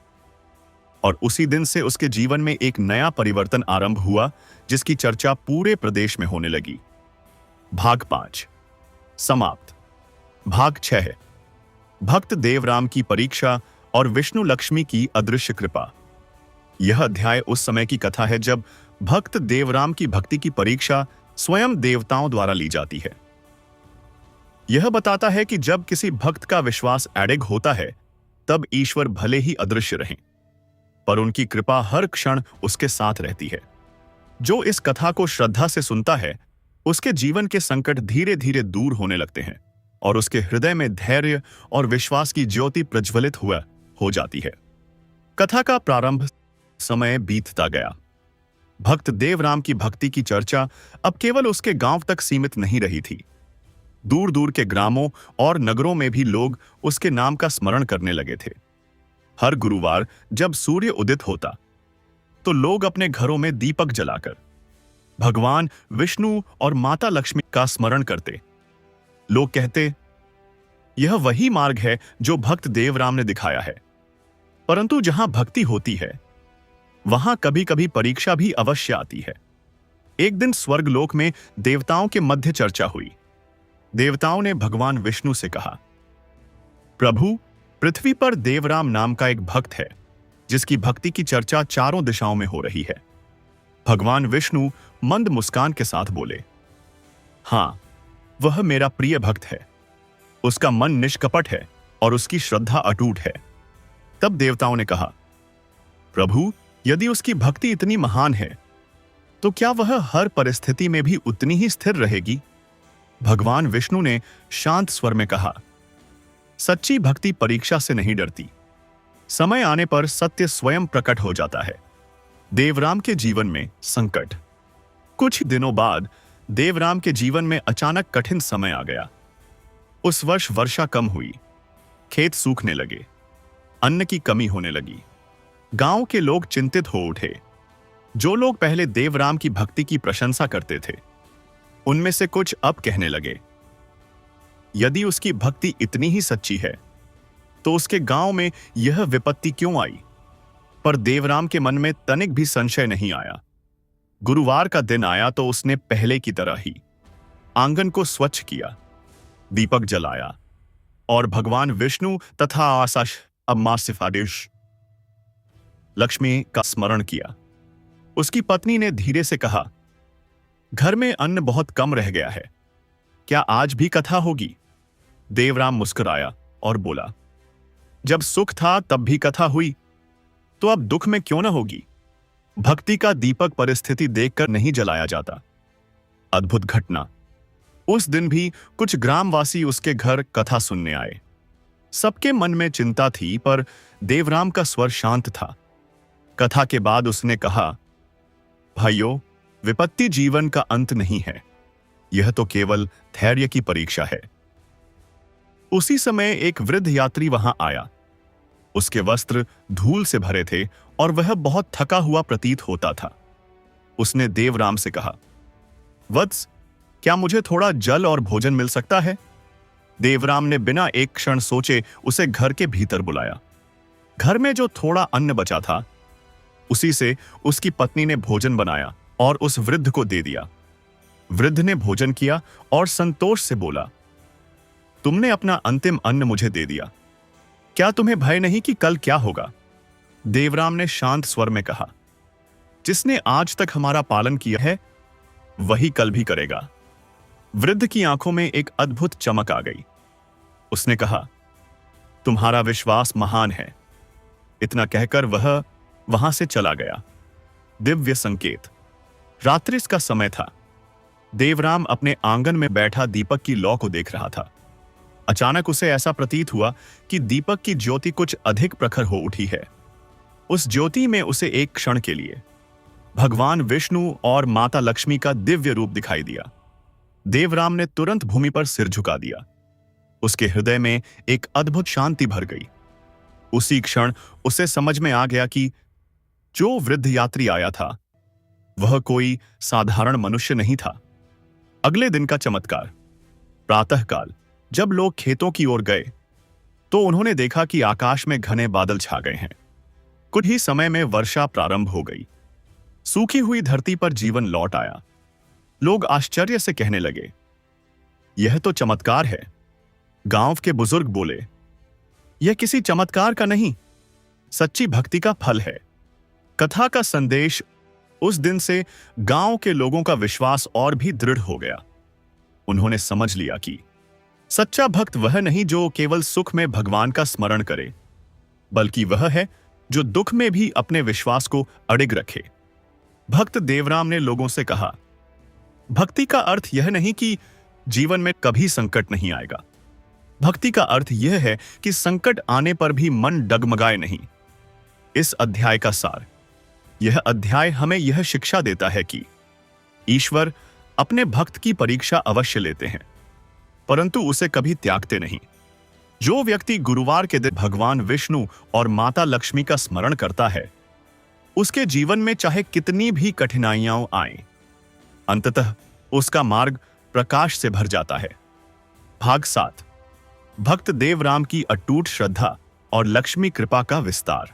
और उसी दिन से उसके जीवन में एक नया परिवर्तन आरंभ हुआ, जिसकी चर्चा पूरे प्रदेश में होने लगी। भाग 5 समाप्त। भाग 6 है भक्त देवराम की परीक्षा और विष्णु लक्ष्मी की अदृश्य कृपा। यह अध्याय उस समय की कथा है जब भक्त देवराम की भक्ति की परीक्षा स्वयं देवताओं द्वारा ली जाती है। यह बताता है कि जब किसी भक्त का विश्वास अडिग होता है, तब ईश्वर भले ही अदृश्य रहें, पर उनकी कृपा हर क्षण उसके साथ रहती है। जो इस कथा को श्रद्धा से सुनता है, उसके जीवन के संकट धीरे धीरे दूर होने लगते हैं और उसके हृदय में धैर्य और विश्वास की ज्योति प्रज्वलित हुआ हो जाती है। कथा का प्रारंभ समय बीतता गया। भक्त देवराम की भक्ति की चर्चा अब केवल उसके गांव तक सीमित नहीं रही थी। दूर दूर के ग्रामों और नगरों में भी लोग उसके नाम का स्मरण करने लगे थे। हर गुरुवार जब सूर्य उदित होता, तो लोग अपने घरों में दीपक जलाकर भगवान विष्णु और माता लक्ष्मी का स्मरण करते। लोग कहते, यह वही मार्ग है जो भक्त देवराम ने दिखाया है। परंतु जहां भक्ति होती है, वहां कभी कभी परीक्षा भी अवश्य आती है। एक दिन स्वर्गलोक में देवताओं के मध्य चर्चा हुई। देवताओं ने भगवान विष्णु से कहा, प्रभु, पृथ्वी पर देवराम नाम का एक भक्त है, जिसकी भक्ति की चर्चा चारों दिशाओं में हो रही है। भगवान विष्णु मंद मुस्कान के साथ बोले, हां, वह मेरा प्रिय भक्त है। उसका मन निष्कपट है और उसकी श्रद्धा अटूट है। तब देवताओं ने कहा, प्रभु, यदि उसकी भक्ति इतनी महान है, तो क्या वह हर परिस्थिति में भी उतनी ही स्थिर रहेगी? भगवान विष्णु ने शांत स्वर में कहा, सच्ची भक्ति परीक्षा से नहीं डरती। समय आने पर सत्य स्वयं प्रकट हो जाता है। देवराम के जीवन में संकट। कुछ दिनों बाद देवराम के जीवन में अचानक कठिन समय आ गया। उस वर्ष वर्षा कम हुई, खेत सूखने लगे, अन्न की कमी होने लगी। गांव के लोग चिंतित हो उठे। जो लोग पहले देवराम की भक्ति की प्रशंसा करते थे, उनमें से कुछ अब कहने लगे, यदि उसकी भक्ति इतनी ही सच्ची है, तो उसके गांव में यह विपत्ति क्यों आई? पर देवराम के मन में तनिक भी संशय नहीं आया। गुरुवार का दिन आया तो उसने पहले की तरह ही आंगन को स्वच्छ किया, दीपक जलाया और भगवान विष्णु तथा आसाश अम्मा सिफारिश लक्ष्मी का स्मरण किया। उसकी पत्नी ने धीरे से कहा, घर में अन्न बहुत कम रह गया है, क्या आज भी कथा होगी? देवराम मुस्कुराया और बोला, जब सुख था तब भी कथा हुई, तो अब दुख में क्यों न होगी? भक्ति का दीपक परिस्थिति देखकर नहीं जलाया जाता। अद्भुत घटना। उस दिन भी कुछ ग्रामवासी उसके घर कथा सुनने आए। सबके मन में चिंता थी, पर देवराम का स्वर शांत था। कथा के बाद उसने कहा, भाइयों, विपत्ति जीवन का अंत नहीं है, यह तो केवल धैर्य की परीक्षा है। उसी समय एक वृद्ध यात्री वहां आया। उसके वस्त्र धूल से भरे थे और वह बहुत थका हुआ प्रतीत होता था। उसने देवराम से कहा, वत्स, क्या मुझे थोड़ा जल और भोजन मिल सकता है? देवराम ने बिना एक क्षण सोचे उसे घर के भीतर बुलाया। घर में जो थोड़ा अन्न बचा था उसी से उसकी पत्नी ने भोजन बनाया और उस वृद्ध को दे दिया। वृद्ध ने भोजन किया और संतोष से बोला, तुमने अपना अंतिम अन्न मुझे दे दिया। क्या तुम्हें भय नहीं कि कल क्या होगा? देवराम ने शांत स्वर में कहा, जिसने आज तक हमारा पालन किया है वही कल भी करेगा। वृद्ध की आंखों में एक अद्भुत चमक आ गई। उसने कहा, तुम्हारा विश्वास महान है। इतना कहकर वह वहां से चला गया। दिव्य संकेत। रात्रि का समय था। देवराम अपने आंगन में बैठा दीपक की लौ को देख रहा था। अचानक उसे ऐसा प्रतीत हुआ कि दीपक की ज्योति कुछ अधिक प्रखर हो उठी है। उस ज्योति में उसे एक क्षण के लिए भगवान विष्णु और माता लक्ष्मी का दिव्य रूप दिखाई दिया। देवराम ने तुरंत भूमि पर सिर झुका दिया। उसके हृदय में एक अद्भुत शांति भर गई। उसी क्षण उसे समझ में आ गया कि जो वृद्ध यात्री आया था वह कोई साधारण मनुष्य नहीं था। अगले दिन का चमत्कार। प्रातःकाल जब लोग खेतों की ओर गए तो उन्होंने देखा कि आकाश में घने बादल छा गए हैं। कुछ ही समय में वर्षा प्रारंभ हो गई। सूखी हुई धरती पर जीवन लौट आया। लोग आश्चर्य से कहने लगे, यह तो चमत्कार है। गांव के बुजुर्ग बोले, यह किसी चमत्कार का नहीं, सच्ची भक्ति का फल है। कथा का संदेश। उस दिन से गांव के लोगों का विश्वास और भी दृढ़ हो गया। उन्होंने समझ लिया कि सच्चा भक्त वह नहीं जो केवल सुख में भगवान का स्मरण करे, बल्कि वह है जो दुख में भी अपने विश्वास को अडिग रखे। भक्त देवराम ने लोगों से कहा, भक्ति का अर्थ यह नहीं कि जीवन में कभी संकट नहीं आएगा। भक्ति का अर्थ यह है कि संकट आने पर भी मन डगमगाए नहीं। इस अध्याय का सार। यह अध्याय हमें यह शिक्षा देता है कि ईश्वर अपने भक्त की परीक्षा अवश्य लेते हैं, परंतु उसे कभी त्यागते नहीं। जो व्यक्ति गुरुवार के दिन भगवान विष्णु और माता लक्ष्मी का स्मरण करता है, उसके जीवन में चाहे कितनी भी कठिनाइयां आएं, अंततः उसका मार्ग प्रकाश से भर जाता है। भाग 7। भक्त देवराम की अटूट श्रद्धा और लक्ष्मी कृपा का विस्तार।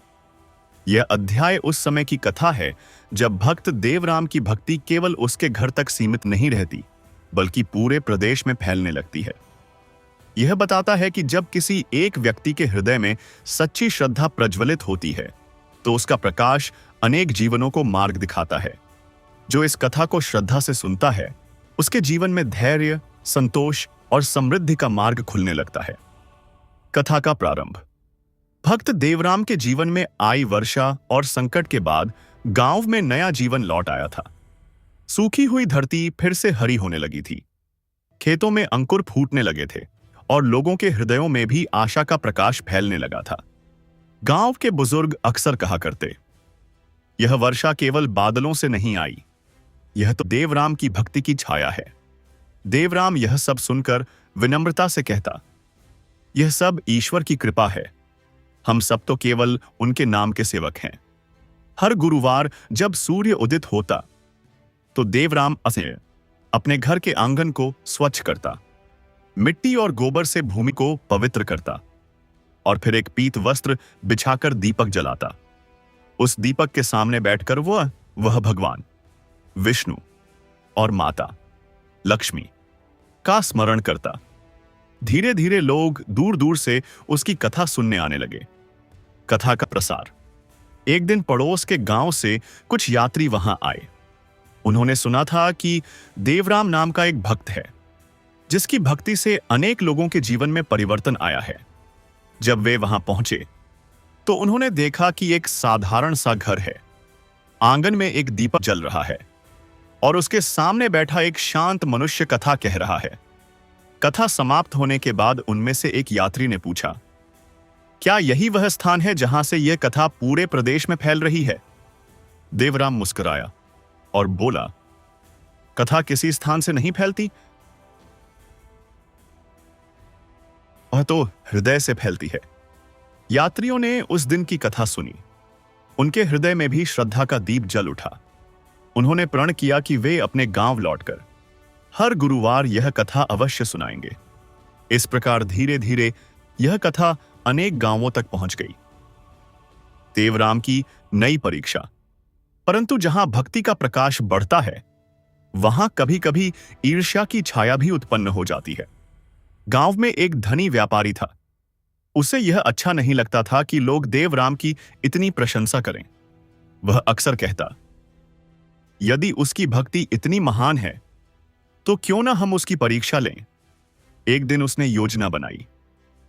यह अध्याय उस समय की कथा है जब भक्त देवराम की भक्ति केवल उसके घर तक सीमित नहीं रहती, बल्कि पूरे प्रदेश में फैलने लगती है। यह बताता है कि जब किसी एक व्यक्ति के हृदय में सच्ची श्रद्धा प्रज्वलित होती है, तो उसका प्रकाश अनेक जीवनों को मार्ग दिखाता है। जो इस कथा को श्रद्धा से सुनता है, उसके जीवन में धैर्य, संतोष और समृद्धि का मार्ग खुलने लगता है। कथा का प्रारंभ। भक्त देवराम के जीवन में आई वर्षा और संकट के बाद गांव में नया जीवन लौट आया था। सूखी हुई धरती फिर से हरी होने लगी थी। खेतों में अंकुर फूटने लगे थे और लोगों के हृदयों में भी आशा का प्रकाश फैलने लगा था। गांव के बुजुर्ग अक्सर कहा करते, यह वर्षा केवल बादलों से नहीं आई, यह तो देवराम की भक्ति की छाया है। देवराम यह सब सुनकर विनम्रता से कहता, यह सब ईश्वर की कृपा है। हम सब तो केवल उनके नाम के सेवक हैं। हर गुरुवार जब सूर्य उदित होता तो देवराम अपने घर के आंगन को स्वच्छ करता, मिट्टी और गोबर से भूमि को पवित्र करता और फिर एक पीत वस्त्र बिछाकर दीपक जलाता। उस दीपक के सामने बैठकर वह भगवान विष्णु और माता लक्ष्मी का स्मरण करता। धीरे धीरे लोग दूर दूर से उसकी कथा सुनने आने लगे। कथा का प्रसार। एक दिन पड़ोस के गांव से कुछ यात्री वहां आए। उन्होंने सुना था कि देवराम नाम का एक भक्त है, जिसकी भक्ति से अनेक लोगों के जीवन में परिवर्तन आया है। जब वे वहां पहुंचे तो उन्होंने देखा कि एक साधारण सा घर है। आंगन में एक दीपक जल रहा है और उसके सामने बैठा एक शांत मनुष्य कथा कह रहा है। कथा समाप्त होने के बाद उनमें से एक यात्री ने पूछा, क्या यही वह स्थान है जहां से यह कथा पूरे प्रदेश में फैल रही है? देवराम मुस्कुराया और बोला, कथा किसी स्थान से नहीं फैलती, वह तो हृदय से फैलती है। यात्रियों ने उस दिन की कथा सुनी। उनके हृदय में भी श्रद्धा का दीप जल उठा। उन्होंने प्रण किया कि वे अपने गांव लौटकर हर गुरुवार यह कथा अवश्य सुनाएंगे। इस प्रकार धीरे धीरे यह कथा अनेक गांवों तक पहुंच गई। देवराम की नई परीक्षा। परंतु जहां भक्ति का प्रकाश बढ़ता है, वहां कभी कभी ईर्ष्या की छाया भी उत्पन्न हो जाती है। गांव में एक धनी व्यापारी था। उसे यह अच्छा नहीं लगता था कि लोग देवराम की इतनी प्रशंसा करें। वह अक्सर कहता, यदि उसकी भक्ति इतनी महान है तो क्यों ना हम उसकी परीक्षा लें। एक दिन उसने योजना बनाई।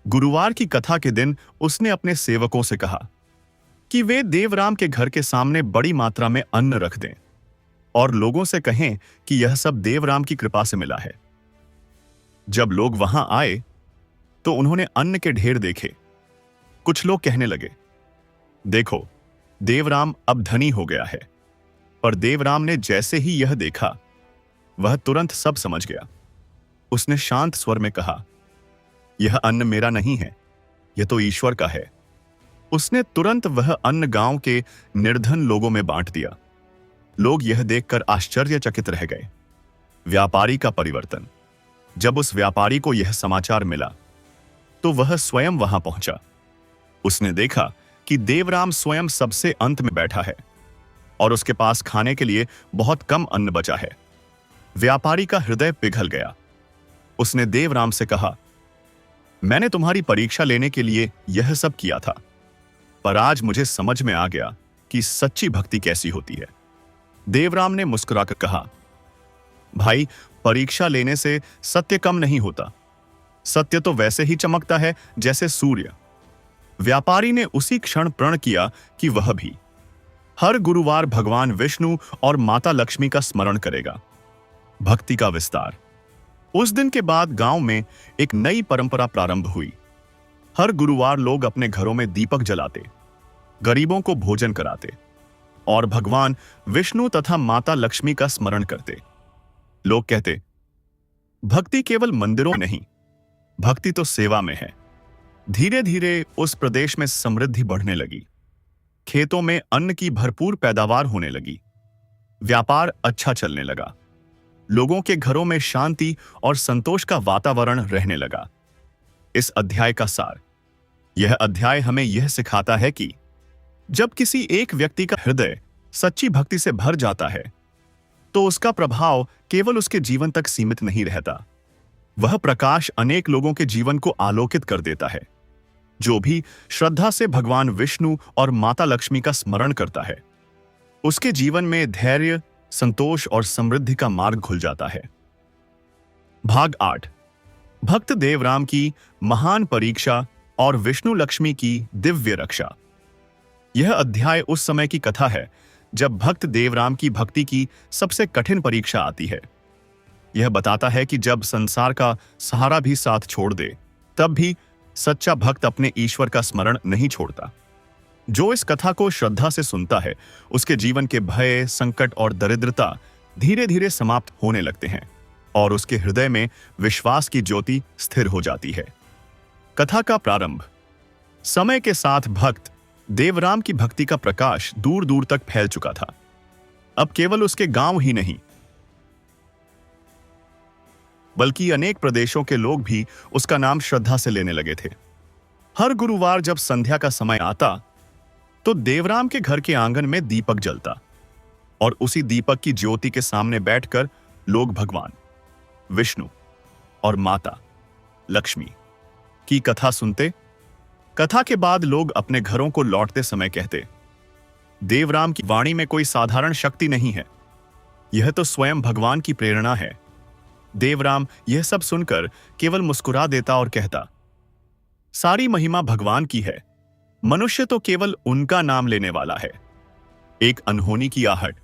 गुरुवार की कथा के दिन उसने अपने सेवकों से कहा कि वे देवराम के घर के सामने बड़ी मात्रा में अन्न रख दें और लोगों से कहें कि यह सब देवराम की कृपा से मिला है। जब लोग वहां आए तो उन्होंने अन्न के ढेर देखे। कुछ लोग कहने लगे, देखो, देवराम अब धनी हो गया है। पर देवराम ने जैसे ही यह देखा, वह तुरंत सब समझ गया। उसने शांत स्वर में कहा, यह अन्न मेरा नहीं है, यह तो ईश्वर का है। उसने तुरंत वह अन्न गांव के निर्धन लोगों में बांट दिया। लोग यह देखकर आश्चर्यचकित रह गए। व्यापारी का परिवर्तन। जब उस व्यापारी को यह समाचार मिला तो वह स्वयं वहां पहुंचा। उसने देखा कि देवराम स्वयं सबसे अंत में बैठा है और उसके पास खाने के लिए बहुत कम अन्न बचा है। व्यापारी का हृदय पिघल गया। उसने देवराम से कहा, मैंने तुम्हारी परीक्षा लेने के लिए यह सब किया था, पर आज मुझे समझ में आ गया कि सच्ची भक्ति कैसी होती है। देवराम ने मुस्कुराकर कहा, भाई, परीक्षा लेने से सत्य कम नहीं होता। सत्य तो वैसे ही चमकता है जैसे सूर्य। व्यापारी ने उसी क्षण प्रण किया कि वह भी हर गुरुवार भगवान विष्णु और माता लक्ष्मी का स्मरण करेगा। भक्ति का विस्तार। उस दिन के बाद गांव में एक नई परंपरा प्रारंभ हुई। हर गुरुवार लोग अपने घरों में दीपक जलाते, गरीबों को भोजन कराते और भगवान विष्णु तथा माता लक्ष्मी का स्मरण करते। लोग कहते, भक्ति केवल मंदिरों में नहीं, भक्ति तो सेवा में है। धीरे धीरे उस प्रदेश में समृद्धि बढ़ने लगी। खेतों में अन्न की भरपूर पैदावार होने लगी। व्यापार अच्छा चलने लगा। लोगों के घरों में शांति और संतोष का वातावरण रहने लगा। इस अध्याय का सार। यह अध्याय हमें यह सिखाता है कि जब किसी एक व्यक्ति का हृदय सच्ची भक्ति से भर जाता है तो उसका प्रभाव केवल उसके जीवन तक सीमित नहीं रहता। वह प्रकाश अनेक लोगों के जीवन को आलोकित कर देता है। जो भी श्रद्धा से भगवान विष्णु और माता लक्ष्मी का स्मरण करता है, उसके जीवन में धैर्य, संतोष और समृद्धि का मार्ग खुल जाता है। भाग 8। भक्त देवराम की महान परीक्षा और विष्णु लक्ष्मी की दिव्य रक्षा। यह अध्याय उस समय की कथा है जब भक्त देवराम की भक्ति की सबसे कठिन परीक्षा आती है। यह बताता है कि जब संसार का सहारा भी साथ छोड़ दे, तब भी सच्चा भक्त अपने ईश्वर का स्मरण नहीं छोड़ता। जो इस कथा को श्रद्धा से सुनता है, उसके जीवन के भय, संकट और दरिद्रता धीरे धीरे समाप्त होने लगते हैं और उसके हृदय में विश्वास की ज्योति स्थिर हो जाती है। कथा का प्रारंभ। समय के साथ भक्त देवराम की भक्ति का प्रकाश दूर दूर तक फैल चुका था। अब केवल उसके गांव ही नहीं, बल्कि अनेक प्रदेशों के लोग भी उसका नाम श्रद्धा से लेने लगे थे। हर गुरुवार जब संध्या का समय आता तो देवराम के घर के आंगन में दीपक जलता और उसी दीपक की ज्योति के सामने बैठकर लोग भगवान विष्णु और माता लक्ष्मी की कथा सुनते। कथा के बाद लोग अपने घरों को लौटते समय कहते, देवराम की वाणी में कोई साधारण शक्ति नहीं है, यह तो स्वयं भगवान की प्रेरणा है। देवराम यह सब सुनकर केवल मुस्कुरा देता और कहता, सारी महिमा भगवान की है, मनुष्य तो केवल उनका नाम लेने वाला है। एक अनहोनी की आहट।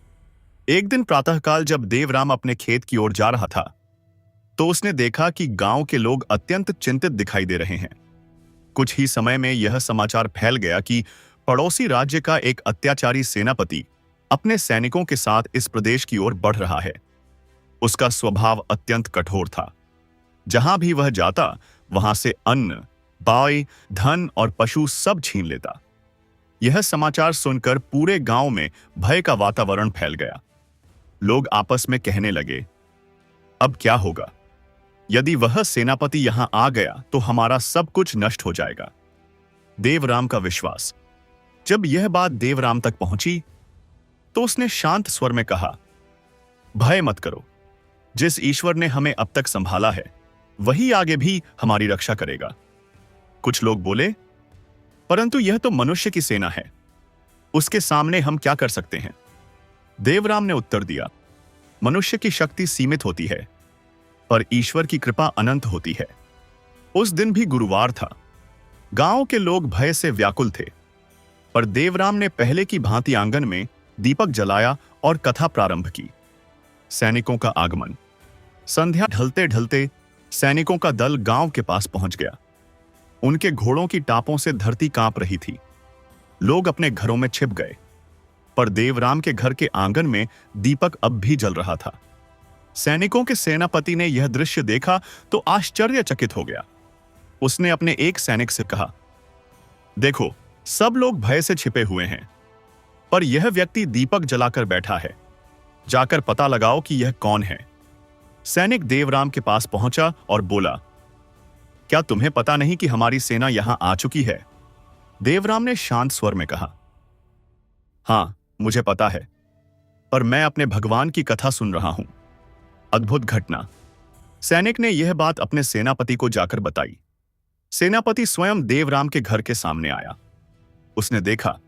एक दिन प्रातःकाल जब देवराम अपने खेत की ओर जा रहा था तो उसने देखा कि गांव के लोग अत्यंत चिंतित दिखाई दे रहे हैं। कुछ ही समय में यह समाचार फैल गया कि पड़ोसी राज्य का एक अत्याचारी सेनापति अपने सैनिकों के साथ इस प्रदेश की ओर बढ़ रहा है। उसका स्वभाव अत्यंत कठोर था। जहां भी वह जाता, वहां से अन्न, बाय, धन और पशु सब छीन लेता। यह समाचार सुनकर पूरे गांव में भय का वातावरण फैल गया। लोग आपस में कहने लगे, अब क्या होगा? यदि वह सेनापति यहां आ गया तो हमारा सब कुछ नष्ट हो जाएगा। देवराम का विश्वास। जब यह बात देवराम तक पहुंची तो उसने शांत स्वर में कहा, भय मत करो। जिस ईश्वर ने हमें अब तक संभाला है वही आगे भी हमारी रक्षा करेगा। कुछ लोग बोले, परंतु यह तो मनुष्य की सेना है, उसके सामने हम क्या कर सकते हैं? देवराम ने उत्तर दिया, मनुष्य की शक्ति सीमित होती है पर ईश्वर की कृपा अनंत होती है। उस दिन भी गुरुवार था। गांव के लोग भय से व्याकुल थे, पर देवराम ने पहले की भांति आंगन में दीपक जलाया और कथा प्रारंभ की। सैनिकों का आगमन। संध्या ढलते ढलते सैनिकों का दल गांव के पास पहुंच गया। उनके घोड़ों की टापों से धरती कांप रही थी। लोग अपने घरों में छिप गए, पर देवराम के घर के आंगन में दीपक अब भी जल रहा था। सैनिकों के सेनापति ने यह दृश्य देखा तो आश्चर्यचकित हो गया। उसने अपने एक सैनिक से कहा, देखो, सब लोग भय से छिपे हुए हैं, पर यह व्यक्ति दीपक जलाकर बैठा है। जाकर पता लगाओ कि यह कौन है। सैनिक देवराम के पास पहुंचा और बोला, क्या तुम्हें पता नहीं कि हमारी सेना यहां आ चुकी है? देवराम ने शांत स्वर में कहा, हां, मुझे पता है, पर मैं अपने भगवान की कथा सुन रहा हूं। अद्भुत घटना। सैनिक ने यह बात अपने सेनापति को जाकर बताई। सेनापति स्वयं देवराम के घर के सामने आया। उसने देखा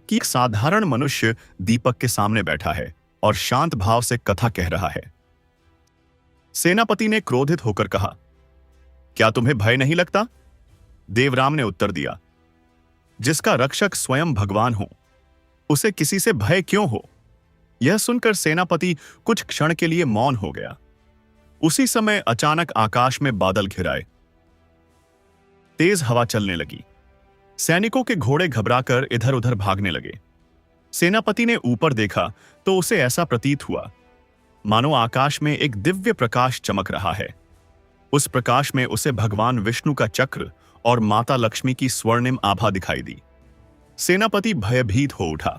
कि एक साधारण मनुष्य दीपक के सामने बैठा है और शांत भाव से कथा कह रहा है। सेनापति ने क्रोधित होकर कहा, क्या तुम्हें भय नहीं लगता? देवराम ने उत्तर दिया, जिसका रक्षक स्वयं भगवान हो उसे किसी से भय क्यों हो? यह सुनकर सेनापति कुछ क्षण के लिए मौन हो गया। उसी समय अचानक आकाश में बादल घिर आए। तेज हवा चलने लगी। सैनिकों के घोड़े घबराकर इधर उधर भागने लगे। सेनापति ने ऊपर देखा तो उसे ऐसा प्रतीत हुआ मानो आकाश में एक दिव्य प्रकाश चमक रहा है। उस प्रकाश में उसे भगवान विष्णु का चक्र और माता लक्ष्मी की स्वर्णिम आभा दिखाई दी। सेनापति भयभीत हो उठा।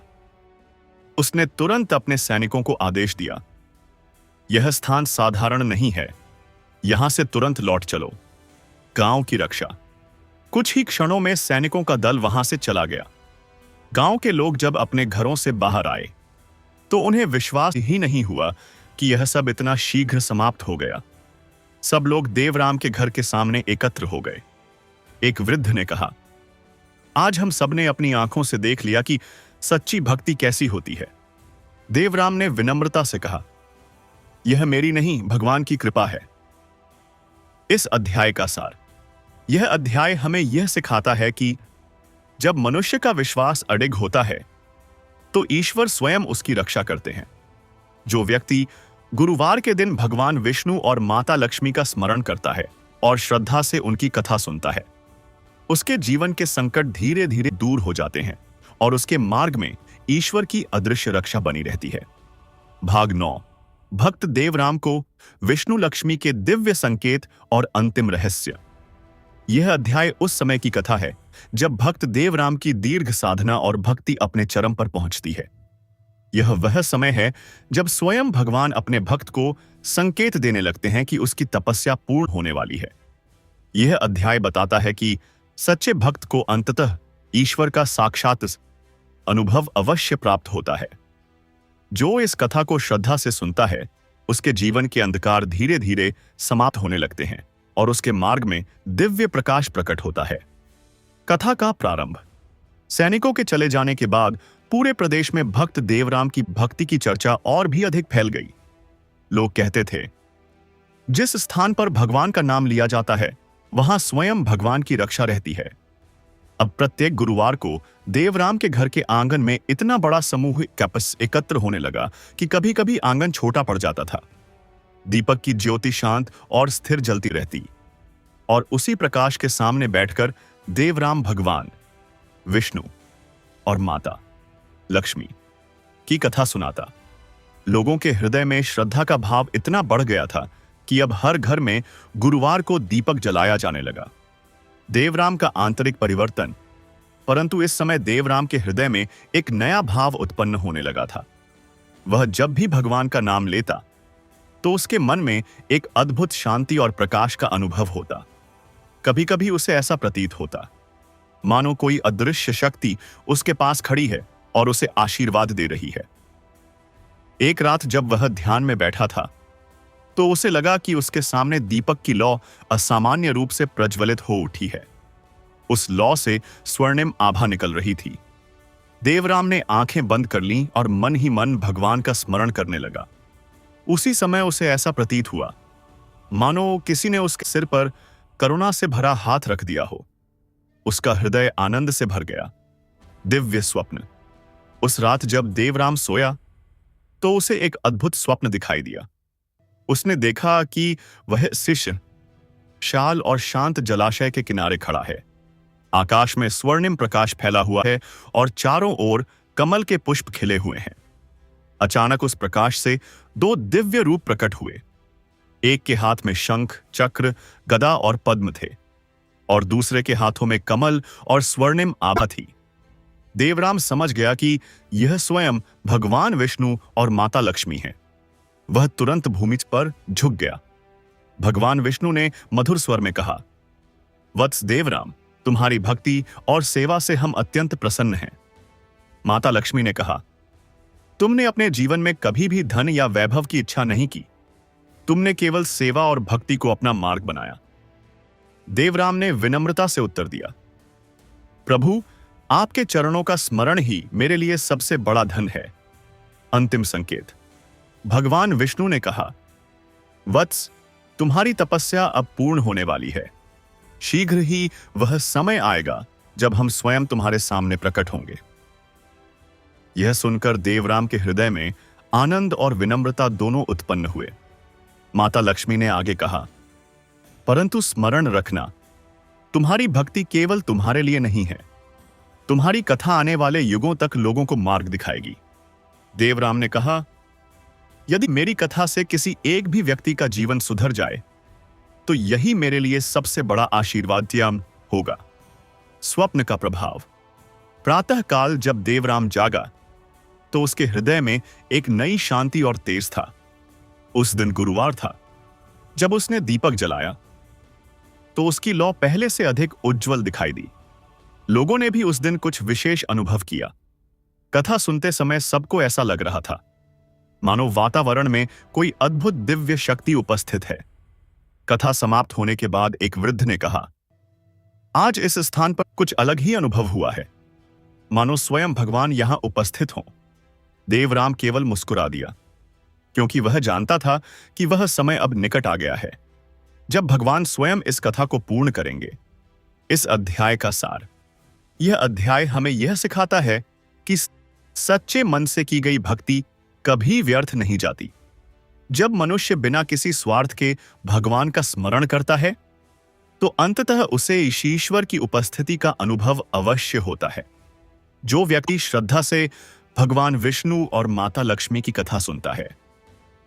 उसने तुरंत अपने सैनिकों को आदेश दिया, यह स्थान साधारण नहीं है, यहां से तुरंत लौट चलो। गांव की रक्षा। कुछ ही क्षणों में सैनिकों का दल वहां से चला गया। गांव के लोग जब अपने घरों से बाहर आए तो उन्हें विश्वास ही नहीं हुआ कि यह सब इतना शीघ्र समाप्त हो गया। सब लोग देवराम के घर के सामने एकत्र हो गए। एक वृद्ध ने कहा, आज हम सबने अपनी आंखों से देख लिया कि सच्ची भक्ति कैसी होती है। देवराम ने विनम्रता से कहा, यह मेरी नहीं, भगवान की कृपा है। इस अध्याय का सार। यह अध्याय हमें यह सिखाता है कि जब मनुष्य का विश्वास अडिग होता है तो ईश्वर स्वयं उसकी रक्षा करते हैं। जो व्यक्ति गुरुवार के दिन भगवान विष्णु और माता लक्ष्मी का स्मरण करता है और श्रद्धा से उनकी कथा सुनता है, उसके जीवन के संकट धीरे धीरे दूर हो जाते हैं और उसके मार्ग में ईश्वर की अदृश्य रक्षा बनी रहती है। भाग 9। भक्त देवराम को विष्णु लक्ष्मी के दिव्य संकेत और अंतिम रहस्य। यह अध्याय उस समय की कथा है जब भक्त देवराम की दीर्घ साधना और भक्ति अपने चरम पर पहुंचती है। यह वह समय है जब स्वयं भगवान अपने भक्त को संकेत देने लगते हैं कि उसकी तपस्या पूर्ण होने वाली है। यह अध्याय बताता है कि सच्चे भक्त को अंततः ईश्वर का साक्षात अनुभव अवश्य प्राप्त होता है। जो इस कथा को श्रद्धा से सुनता है उसके जीवन के अंधकार धीरे धीरे समाप्त होने लगते हैं और उसके मार्ग में दिव्य प्रकाश प्रकट होता है। कथा का प्रारंभ। सैनिकों के चले जाने के बाद पूरे प्रदेश में भक्त देवराम की भक्ति की चर्चा और भी अधिक फैल गई। लोग कहते थे, जिस स्थान पर भगवान का नाम लिया जाता है वहां स्वयं भगवान की रक्षा रहती है। अब प्रत्येक गुरुवार को देवराम के घर के आंगन में इतना बड़ा समूह एकत्र होने लगा कि कभी कभी आंगन छोटा पड़ जाता था। दीपक की ज्योति शांत और स्थिर जलती रहती और उसी प्रकाश के सामने बैठकर देवराम भगवान विष्णु और माता लक्ष्मी की कथा सुनाता। लोगों के हृदय में श्रद्धा का भाव इतना बढ़ गया था कि अब हर घर में गुरुवार को दीपक जलाया जाने लगा। देवराम का आंतरिक परिवर्तन। परंतु इस समय देवराम के हृदय में एक नया भाव उत्पन्न होने लगा था। वह जब भी भगवान का नाम लेता तो उसके मन में एक अद्भुत शांति और प्रकाश का अनुभव होता। कभी कभी उसे ऐसा प्रतीत होता मानो कोई अदृश्य शक्ति उसके पास खड़ी है और उसे आशीर्वाद दे रही है। एक रात जब वह ध्यान में बैठा था तो उसे लगा कि उसके सामने दीपक की लौ असामान्य रूप से प्रज्वलित हो उठी है। उस लौ से स्वर्णिम आभा निकल रही थी। देवराम ने आंखें बंद कर लीं और मन ही मन भगवान का स्मरण करने लगा। उसी समय उसे ऐसा प्रतीत हुआ मानो किसी ने उसके सिर पर करुणा से भरा हाथ रख दिया हो। उसका हृदय आनंद से भर गया। दिव्य स्वप्न। उस रात जब देवराम सोया तो उसे एक अद्भुत स्वप्न दिखाई दिया। उसने देखा कि वह शिष्य शाल और शांत जलाशय के किनारे खड़ा है। आकाश में स्वर्णिम प्रकाश फैला हुआ है और चारों ओर कमल के पुष्प खिले हुए हैं। अचानक उस प्रकाश से दो दिव्य रूप प्रकट हुए। एक के हाथ में शंख, चक्र, गदा और पद्म थे और दूसरे के हाथों में कमल और स्वर्णिम आभा थी। देवराम समझ गया कि यह स्वयं भगवान विष्णु और माता लक्ष्मी हैं। वह तुरंत भूमि पर झुक गया। भगवान विष्णु ने मधुर स्वर में कहा, वत्स देवराम, तुम्हारी भक्ति और सेवा से हम अत्यंत प्रसन्न हैं। माता लक्ष्मी ने कहा, तुमने अपने जीवन में कभी भी धन या वैभव की इच्छा नहीं की। तुमने केवल सेवा और भक्ति को अपना मार्ग बनाया। देवराम ने विनम्रता से उत्तर दिया, प्रभु, आपके चरणों का स्मरण ही मेरे लिए सबसे बड़ा धन है। अंतिम संकेत। भगवान विष्णु ने कहा, वत्स, तुम्हारी तपस्या अब पूर्ण होने वाली है। शीघ्र ही वह समय आएगा जब हम स्वयं तुम्हारे सामने प्रकट होंगे। यह सुनकर देवराम के हृदय में आनंद और विनम्रता दोनों उत्पन्न हुए। माता लक्ष्मी ने आगे कहा, परंतु स्मरण रखना, तुम्हारी भक्ति केवल तुम्हारे लिए नहीं है। तुम्हारी कथा आने वाले युगों तक लोगों को मार्ग दिखाएगी। देवराम ने कहा, यदि मेरी कथा से किसी एक भी व्यक्ति का जीवन सुधर जाए तो यही मेरे लिए सबसे बड़ा आशीर्वाद होगा। स्वप्न का प्रभाव। प्रातः काल जब देवराम जागा तो उसके हृदय में एक नई शांति और तेज था। उस दिन गुरुवार था। जब उसने दीपक जलाया तो उसकी लौ पहले से अधिक उज्जवल दिखाई दी। लोगों ने भी उस दिन कुछ विशेष अनुभव किया। कथा सुनते समय सबको ऐसा लग रहा था मानो वातावरण में कोई अद्भुत दिव्य शक्ति उपस्थित है। कथा समाप्त होने के बाद एक वृद्ध ने कहा, आज इस स्थान पर कुछ अलग ही अनुभव हुआ है, मानो स्वयं भगवान यहां उपस्थित हों। देवराम केवल मुस्कुरा दिया, क्योंकि वह जानता था कि वह समय अब निकट आ गया है जब भगवान स्वयं इस कथा को पूर्ण करेंगे। इस अध्याय का सार। यह अध्याय हमें यह सिखाता है कि सच्चे मन से की गई भक्ति कभी व्यर्थ नहीं जाती। जब मनुष्य बिना किसी स्वार्थ के भगवान का स्मरण करता है तो अंततः उसे ईश्वर की उपस्थिति का अनुभव अवश्य होता है। जो व्यक्ति श्रद्धा से भगवान विष्णु और माता लक्ष्मी की कथा सुनता है,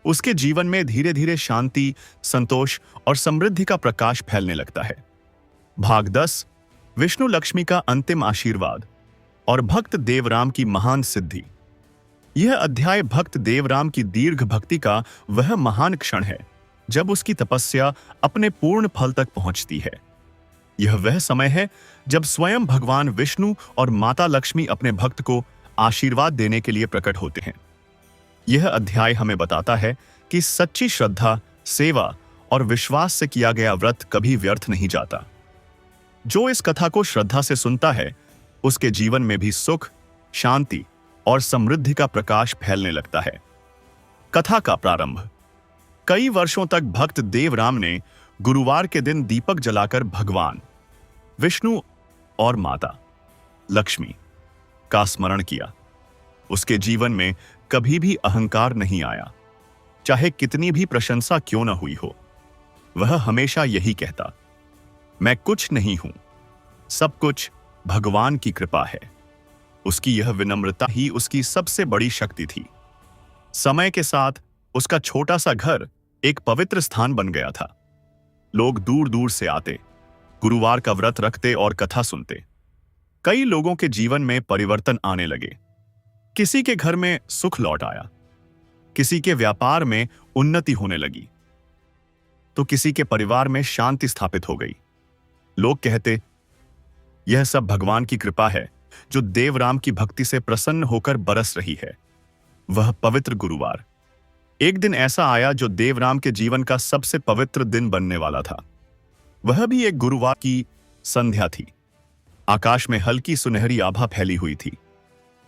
उसके जीवन में धीरे धीरे शांति, संतोष और समृद्धि का प्रकाश फैलने लगता है। भाग 10। विष्णु लक्ष्मी का अंतिम आशीर्वाद और भक्त देवराम की महान सिद्धि। यह अध्याय भक्त देवराम की दीर्घ भक्ति का वह महान क्षण है जब उसकी तपस्या अपने पूर्ण फल तक पहुंचती है। यह वह समय है जब स्वयं भगवान विष्णु और माता लक्ष्मी अपने भक्त को आशीर्वाद देने के लिए प्रकट होते हैं। यह अध्याय हमें बताता है कि सच्ची श्रद्धा, सेवा और विश्वास से किया गया व्रत कभी व्यर्थ नहीं जाता। जो इस कथा को श्रद्धा से सुनता है, उसके जीवन में भी सुख, शांति और समृद्धि का प्रकाश फैलने लगता है। कथा का प्रारंभ। कई वर्षों तक भक्त देवराम ने गुरुवार के दिन दीपक जलाकर भगवान विष्णु और माता लक्ष्मी का स्मरण किया। उसके जीवन में कभी भी अहंकार नहीं आया, चाहे कितनी भी प्रशंसा क्यों न हुई हो। वह हमेशा यही कहता, मैं कुछ नहीं हूं, सब कुछ भगवान की कृपा है। उसकी यह विनम्रता ही उसकी सबसे बड़ी शक्ति थी। समय के साथ उसका छोटा सा घर एक पवित्र स्थान बन गया था। लोग दूर दूर से आते, गुरुवार का व्रत रखते और कथा सुनते। कई लोगों के जीवन में परिवर्तन आने लगे। किसी के घर में सुख लौट आया, किसी के व्यापार में उन्नति होने लगी, तो किसी के परिवार में शांति स्थापित हो गई। लोग कहते, यह सब भगवान की कृपा है जो देवराम की भक्ति से प्रसन्न होकर बरस रही है। वह पवित्र गुरुवार। एक दिन ऐसा आया जो देवराम के जीवन का सबसे पवित्र दिन बनने वाला था। वह भी एक गुरुवार की संध्या थी। आकाश में हल्की सुनहरी आभा फैली हुई थी।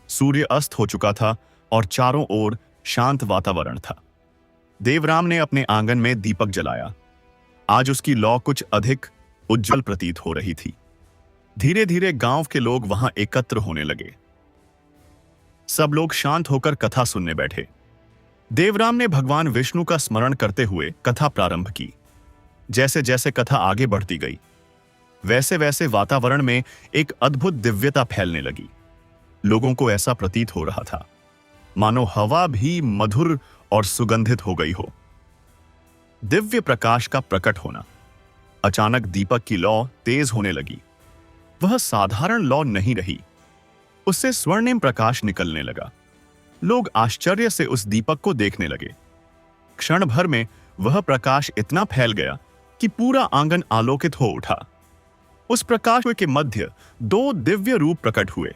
सूर्य अस्त हो चुका था और चारों ओर शांत वातावरण था। देवराम ने अपने आंगन में दीपक जलाया। आज उसकी लौ कुछ अधिक उज्जवल प्रतीत हो रही थी। धीरे धीरे गांव के लोग वहां एकत्र होने लगे। सब लोग शांत होकर कथा सुनने बैठे। देवराम ने भगवान विष्णु का स्मरण करते हुए कथा प्रारंभ की। जैसे जैसे कथा आगे बढ़ती गई, वैसे वैसे वातावरण में एक अद्भुत दिव्यता फैलने लगी। लोगों को ऐसा प्रतीत हो रहा था मानो हवा भी मधुर और सुगंधित हो गई हो। दिव्य प्रकाश का प्रकट होना। अचानक दीपक की लौ तेज होने लगी। वह साधारण लौ नहीं रही, उससे स्वर्णिम प्रकाश निकलने लगा। लोग आश्चर्य से उस दीपक को देखने लगे। क्षण भर में वह प्रकाश इतना फैल गया कि पूरा आंगन आलोकित हो उठा। उस प्रकाश के मध्य दो दिव्य रूप प्रकट हुए।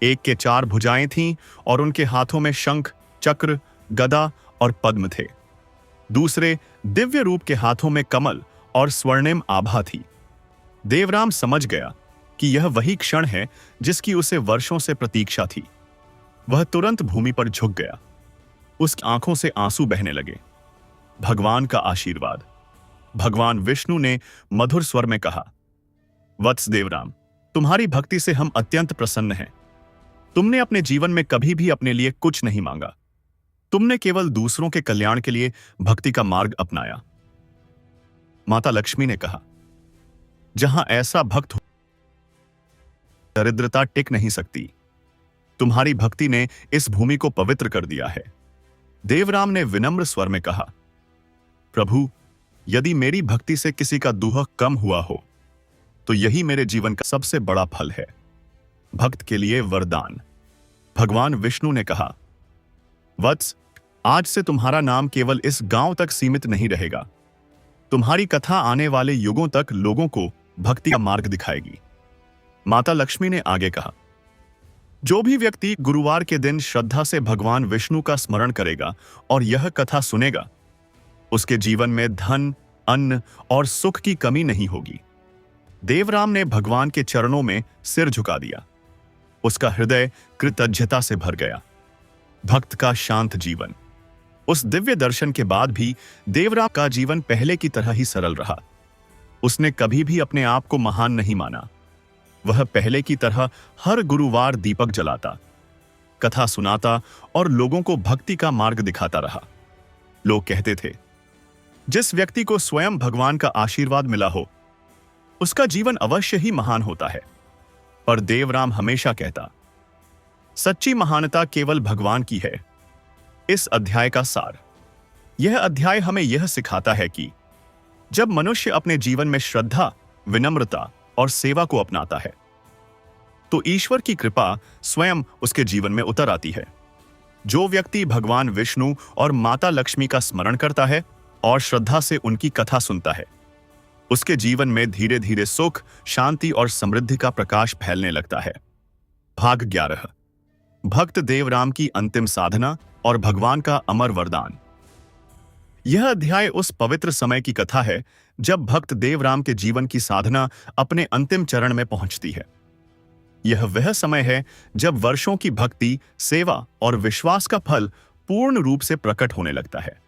एक के 4 भुजाएं थीं और उनके हाथों में शंख, चक्र, गदा और पद्म थे। दूसरे दिव्य रूप के हाथों में कमल और स्वर्णिम आभा थी। देवराम समझ गया कि यह वही क्षण है जिसकी उसे वर्षों से प्रतीक्षा थी। वह तुरंत भूमि पर झुक गया। उसकी आंखों से आंसू बहने लगे। भगवान का आशीर्वाद। भगवान विष्णु ने मधुर स्वर में कहा, वत्स देवराम, तुम्हारी भक्ति से हम अत्यंत प्रसन्न हैं। तुमने अपने जीवन में कभी भी अपने लिए कुछ नहीं मांगा। तुमने केवल दूसरों के कल्याण के लिए भक्ति का मार्ग अपनाया। माता लक्ष्मी ने कहा, जहां ऐसा भक्त हो, दरिद्रता टिक नहीं सकती। तुम्हारी भक्ति ने इस भूमि को पवित्र कर दिया है। देवराम ने विनम्र स्वर में कहा, प्रभु, यदि मेरी भक्ति से किसी का दुख कम हुआ हो तो यही मेरे जीवन का सबसे बड़ा फल है। भक्त के लिए वरदान। भगवान विष्णु ने कहा, वत्स, आज से तुम्हारा नाम केवल इस गांव तक सीमित नहीं रहेगा। तुम्हारी कथा आने वाले युगों तक लोगों को भक्ति का मार्ग दिखाएगी। माता लक्ष्मी ने आगे कहा, जो भी व्यक्ति गुरुवार के दिन श्रद्धा से भगवान विष्णु का स्मरण करेगा और यह कथा सुनेगा, उसके जीवन में धन, अन्न और सुख की कमी नहीं होगी। देवराम ने भगवान के चरणों में सिर झुका दिया। उसका हृदय कृतज्ञता से भर गया। भक्त का शांत जीवन। उस दिव्य दर्शन के बाद भी देवराम का जीवन पहले की तरह ही सरल रहा। उसने कभी भी अपने आप को महान नहीं माना। वह पहले की तरह हर गुरुवार दीपक जलाता, कथा सुनाता और लोगों को भक्ति का मार्ग दिखाता रहा। लोग कहते थे, जिस व्यक्ति को स्वयं भगवान का आशीर्वाद मिला हो, उसका जीवन अवश्य ही महान होता है। पर देवराम हमेशा कहता, सच्ची महानता केवल भगवान की है। इस अध्याय का सार। यह अध्याय हमें यह सिखाता है कि जब मनुष्य अपने जीवन में श्रद्धा, विनम्रता और सेवा को अपनाता है, तो ईश्वर की कृपा स्वयं उसके जीवन में उतर आती है। जो व्यक्ति भगवान विष्णु और माता लक्ष्मी का स्मरण करता है और श्रद्धा से उनकी कथा सुनता है, उसके जीवन में धीरे धीरे सुख, शांति और समृद्धि का प्रकाश फैलने लगता है। भाग 11। भक्त देवराम की अंतिम साधना और भगवान का अमर वरदान। यह अध्याय उस पवित्र समय की कथा है जब भक्त देवराम के जीवन की साधना अपने अंतिम चरण में पहुंचती है। यह वह समय है जब वर्षों की भक्ति, सेवा और विश्वास का फल पूर्ण रूप से प्रकट होने लगता है।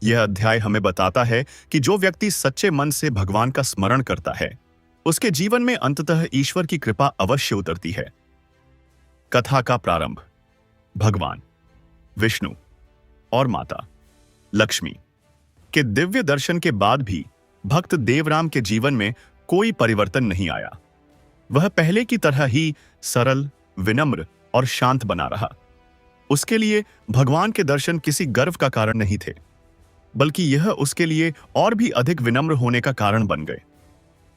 यह अध्याय हमें बताता है कि जो व्यक्ति सच्चे मन से भगवान का स्मरण करता है, उसके जीवन में अंततः ईश्वर की कृपा अवश्य उतरती है। कथा का प्रारंभ। भगवान विष्णु और माता लक्ष्मी के दिव्य दर्शन के बाद भी भक्त देवराम के जीवन में कोई परिवर्तन नहीं आया। वह पहले की तरह ही सरल, विनम्र और शांत बना रहा। उसके लिए भगवान के दर्शन किसी गर्व का कारण नहीं थे, बल्कि यह उसके लिए और भी अधिक विनम्र होने का कारण बन गए।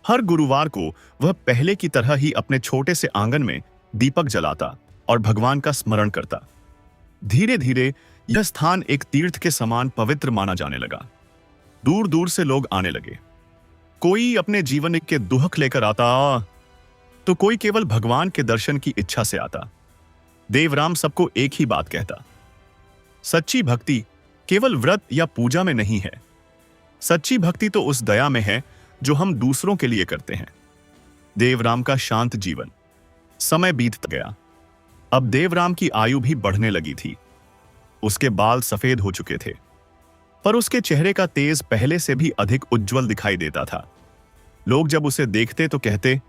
हर गुरुवार को वह पहले की तरह ही अपने छोटे से आंगन में दीपक जलाता और भगवान का स्मरण करता। धीरे धीरे यह स्थान एक तीर्थ के समान पवित्र माना जाने लगा। दूर दूर से लोग आने लगे। कोई अपने जीवन के दुख लेकर आता तो कोई केवल भगवान के दर्शन की इच्छा से आता। देवराम सबको एक ही बात कहता, सच्ची भक्ति केवल व्रत या पूजा में नहीं है। सच्ची भक्ति तो उस दया में है जो हम दूसरों के लिए करते हैं। देवराम का शांत जीवन। समय बीत गया। अब देवराम की आयु भी बढ़ने लगी थी। उसके बाल सफेद हो चुके थे, पर उसके चेहरे का तेज पहले से भी अधिक उज्जवल दिखाई देता था। लोग जब उसे देखते तो कहते,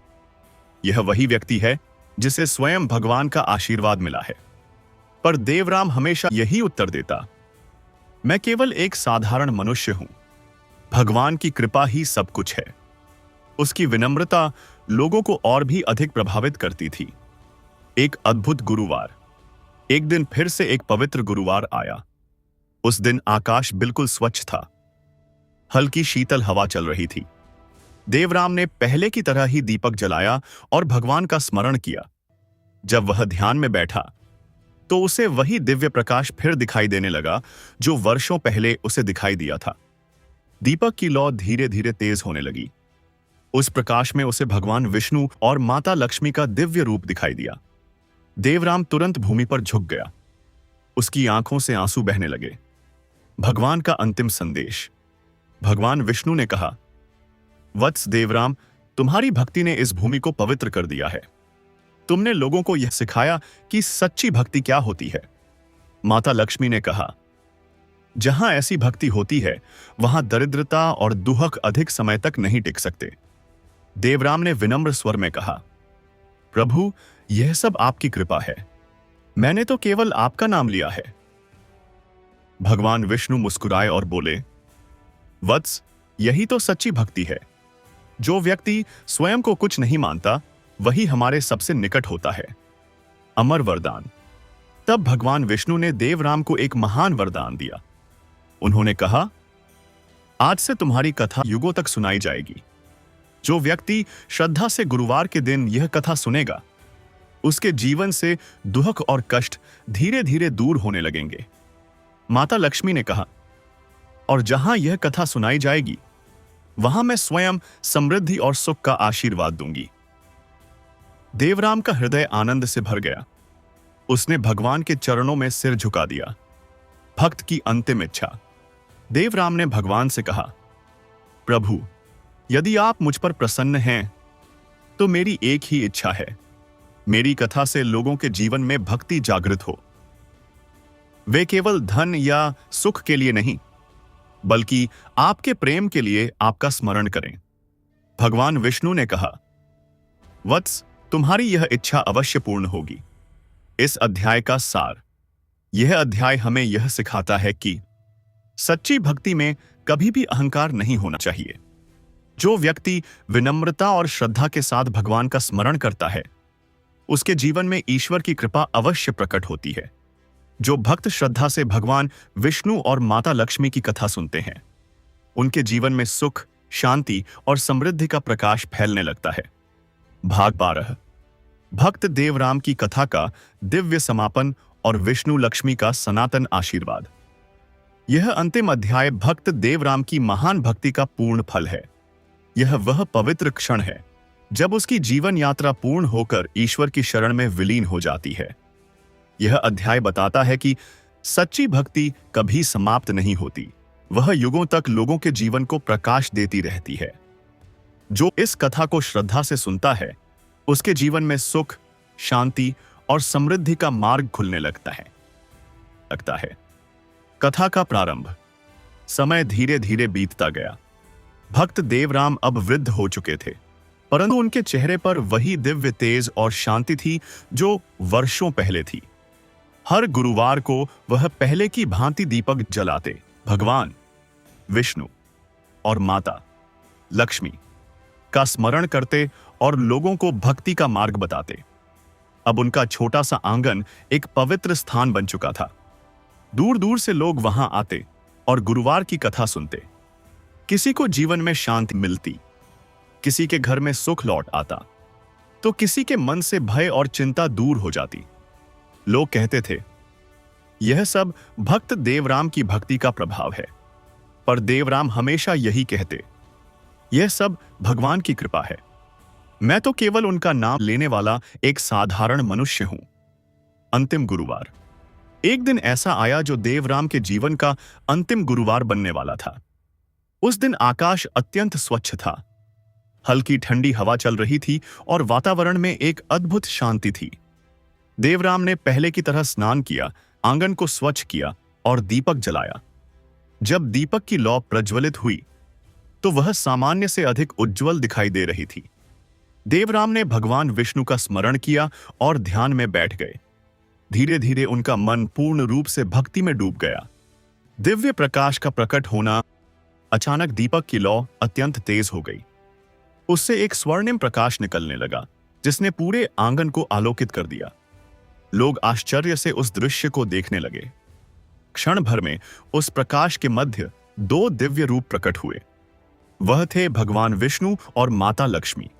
यह वही व्यक्ति है जिसे स्वयं भगवान का आशीर्वाद मिला है। पर देवराम हमेशा यही उत्तर देता, मैं केवल एक साधारण मनुष्य हूं। भगवान की कृपा ही सब कुछ है। उसकी विनम्रता लोगों को और भी अधिक प्रभावित करती थी। एक अद्भुत गुरुवार। एक दिन फिर से एक पवित्र गुरुवार आया। उस दिन आकाश बिल्कुल स्वच्छ था। हल्की शीतल हवा चल रही थी। देवराम ने पहले की तरह ही दीपक जलाया और भगवान का स्मरण किया। जब वह ध्यान में बैठा तो उसे वही दिव्य प्रकाश फिर दिखाई देने लगा जो वर्षों पहले उसे दिखाई दिया था। दीपक की लौ धीरे धीरे तेज होने लगी। उस प्रकाश में उसे भगवान विष्णु और माता लक्ष्मी का दिव्य रूप दिखाई दिया। देवराम तुरंत भूमि पर झुक गया। उसकी आंखों से आंसू बहने लगे। भगवान का अंतिम संदेश। भगवान विष्णु ने कहा, वत्स देवराम, तुम्हारी भक्ति ने इस भूमि को पवित्र कर दिया है। तुमने लोगों को यह सिखाया कि सच्ची भक्ति क्या होती है। माता लक्ष्मी ने कहा, जहां ऐसी भक्ति होती है वहां दरिद्रता और दुख अधिक समय तक नहीं टिक सकते। देवराम ने विनम्र स्वर में कहा, प्रभु, यह सब आपकी कृपा है। मैंने तो केवल आपका नाम लिया है। भगवान विष्णु मुस्कुराए और बोले, वत्स, यही तो सच्ची भक्ति है। जो व्यक्ति स्वयं को कुछ नहीं मानता वही हमारे सबसे निकट होता है। अमर वरदान। तब भगवान विष्णु ने देवराम को एक महान वरदान दिया। उन्होंने कहा, आज से तुम्हारी कथा युगों तक सुनाई जाएगी। जो व्यक्ति श्रद्धा से गुरुवार के दिन यह कथा सुनेगा, उसके जीवन से दुख और कष्ट धीरे धीरे दूर होने लगेंगे। माता लक्ष्मी ने कहा, और जहां यह कथा सुनाई जाएगी वहां मैं स्वयं समृद्धि और सुख का आशीर्वाद दूंगी। देवराम का हृदय आनंद से भर गया। उसने भगवान के चरणों में सिर झुका दिया। भक्त की अंतिम इच्छा। देवराम ने भगवान से कहा, प्रभु, यदि आप मुझ पर प्रसन्न हैं तो मेरी एक ही इच्छा है, मेरी कथा से लोगों के जीवन में भक्ति जागृत हो। वे केवल धन या सुख के लिए नहीं, बल्कि आपके प्रेम के लिए आपका स्मरण करें। भगवान विष्णु ने कहा, वत्स, तुम्हारी यह इच्छा अवश्य पूर्ण होगी। इस अध्याय का सार। यह अध्याय हमें यह सिखाता है कि सच्ची भक्ति में कभी भी अहंकार नहीं होना चाहिए। जो व्यक्ति विनम्रता और श्रद्धा के साथ भगवान का स्मरण करता है, उसके जीवन में ईश्वर की कृपा अवश्य प्रकट होती है। जो भक्त श्रद्धा से भगवान विष्णु और माता लक्ष्मी की कथा सुनते हैं, उनके जीवन में सुख, शांति और समृद्धि का प्रकाश फैलने लगता है। भाग 12। भक्त देवराम की कथा का दिव्य समापन और विष्णु लक्ष्मी का सनातन आशीर्वाद। यह अंतिम अध्याय भक्त देवराम की महान भक्ति का पूर्ण फल है। यह वह पवित्र क्षण है जब उसकी जीवन यात्रा पूर्ण होकर ईश्वर की शरण में विलीन हो जाती है। यह अध्याय बताता है कि सच्ची भक्ति कभी समाप्त नहीं होती। वह युगों तक लोगों के जीवन को प्रकाश देती रहती है। जो इस कथा को श्रद्धा से सुनता है, उसके जीवन में सुख, शांति और समृद्धि का मार्ग खुलने लगता है। कथा का प्रारंभ। समय धीरे धीरे बीतता गया। भक्त देवराम अब वृद्ध हो चुके थे, परंतु उनके चेहरे पर वही दिव्य तेज और शांति थी जो वर्षों पहले थी। हर गुरुवार को वह पहले की भांति दीपक जलाते, भगवान विष्णु और माता लक्ष्मी का स्मरण करते और लोगों को भक्ति का मार्ग बताते। अब उनका छोटा सा आंगन एक पवित्र स्थान बन चुका था। दूर दूर से लोग वहां आते और गुरुवार की कथा सुनते। किसी को जीवन में शांति मिलती, किसी के घर में सुख लौट आता, तो किसी के मन से भय और चिंता दूर हो जाती। लोग कहते थे, यह सब भक्त देवराम की भक्ति का प्रभाव है। पर देवराम हमेशा यही कहते, यह सब भगवान की कृपा है। मैं तो केवल उनका नाम लेने वाला एक साधारण मनुष्य हूं। अंतिम गुरुवार। एक दिन ऐसा आया जो देवराम के जीवन का अंतिम गुरुवार बनने वाला था। उस दिन आकाश अत्यंत स्वच्छ था। हल्की ठंडी हवा चल रही थी और वातावरण में एक अद्भुत शांति थी। देवराम ने पहले की तरह स्नान किया, आंगन को स्वच्छ किया और दीपक जलाया। जब दीपक की लौ प्रज्वलित हुई तो वह सामान्य से अधिक उज्जवल दिखाई दे रही थी। देवराम ने भगवान विष्णु का स्मरण किया और ध्यान में बैठ गए। धीरे धीरे उनका मन पूर्ण रूप से भक्ति में डूब गया। दिव्य प्रकाश का प्रकट होना। अचानक दीपक की लौ अत्यंत तेज हो गई। उससे एक स्वर्णिम प्रकाश निकलने लगा जिसने पूरे आंगन को आलोकित कर दिया। लोग आश्चर्य से उस दृश्य को देखने लगे। क्षण भर में उस प्रकाश के मध्य दो दिव्य रूप प्रकट हुए। वह थे भगवान विष्णु और माता लक्ष्मी।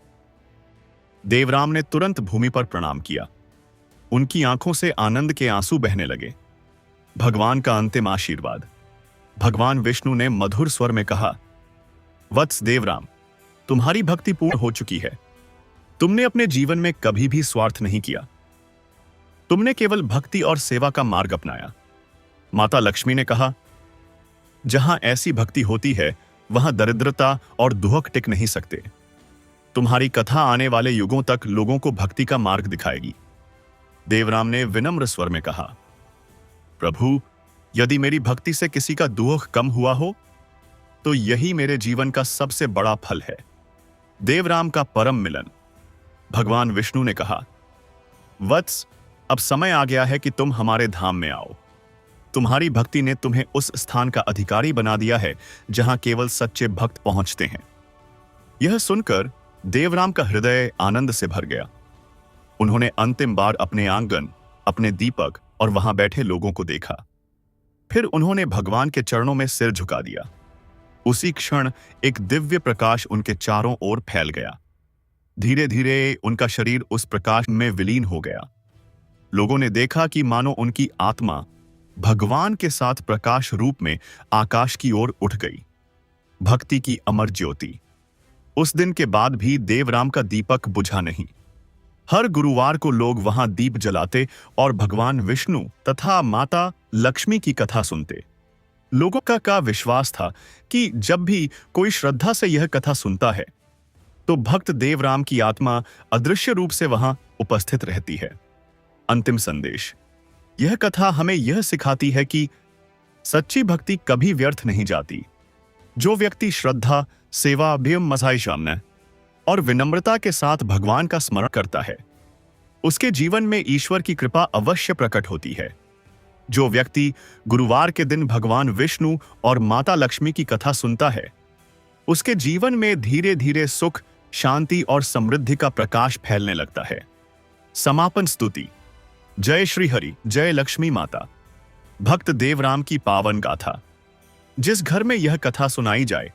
देवराम ने तुरंत भूमि पर प्रणाम किया। उनकी आंखों से आनंद के आंसू बहने लगे। भगवान का अंतिम आशीर्वाद। भगवान विष्णु ने मधुर स्वर में कहा, वत्स देवराम, तुम्हारी भक्ति पूर्ण हो चुकी है। तुमने अपने जीवन में कभी भी स्वार्थ नहीं किया। तुमने केवल भक्ति और सेवा का मार्ग अपनाया। माता लक्ष्मी ने कहा, जहां ऐसी भक्ति होती है वहां दरिद्रता और दुहक टिक नहीं सकते। तुम्हारी कथा आने वाले युगों तक लोगों को भक्ति का मार्ग दिखाएगी। देवराम ने विनम्र स्वर में कहा, प्रभु, यदि मेरी भक्ति से किसी का दुख कम हुआ हो तो यही मेरे जीवन का सबसे बड़ा फल है। देवराम का परम मिलन। भगवान विष्णु ने कहा, वत्स, अब समय आ गया है कि तुम हमारे धाम में आओ। तुम्हारी भक्ति ने तुम्हें उस स्थान का अधिकारी बना दिया है जहां केवल सच्चे भक्त पहुंचते हैं। यह सुनकर देवराम का हृदय आनंद से भर गया। उन्होंने अंतिम बार अपने आंगन, अपने दीपक और वहां बैठे लोगों को देखा। फिर उन्होंने भगवान के चरणों में सिर झुका दिया। उसी क्षण एक दिव्य प्रकाश उनके चारों ओर फैल गया। धीरे धीरे उनका शरीर उस प्रकाश में विलीन हो गया। लोगों ने देखा कि मानो उनकी आत्मा भगवान के साथ प्रकाश रूप में आकाश की ओर उठ गई। भक्ति की अमर ज्योति। उस दिन के बाद भी देवराम का दीपक बुझा नहीं। हर गुरुवार को लोग वहां दीप जलाते और भगवान विष्णु तथा माता लक्ष्मी की कथा सुनते। लोगों का विश्वास था कि जब भी कोई श्रद्धा से यह कथा सुनता है तो भक्त देवराम की आत्मा अदृश्य रूप से वहां उपस्थित रहती है। अंतिम संदेश। यह कथा हमें यह सिखाती है कि सच्ची भक्ति कभी व्यर्थ नहीं जाती। जो व्यक्ति श्रद्धा, सेवा, मज़ाई शामना और विनम्रता के साथ भगवान का स्मरण करता है, उसके जीवन में ईश्वर की कृपा अवश्य प्रकट होती है। जो व्यक्ति गुरुवार के दिन भगवान विष्णु और माता लक्ष्मी की कथा सुनता है, उसके जीवन में धीरे धीरे सुख, शांति और समृद्धि का प्रकाश फैलने लगता है। समापन स्तुति। जय श्री हरि, जय लक्ष्मी माता। भक्त देवराम की पावन गाथा। जिस घर में यह कथा सुनाई जाए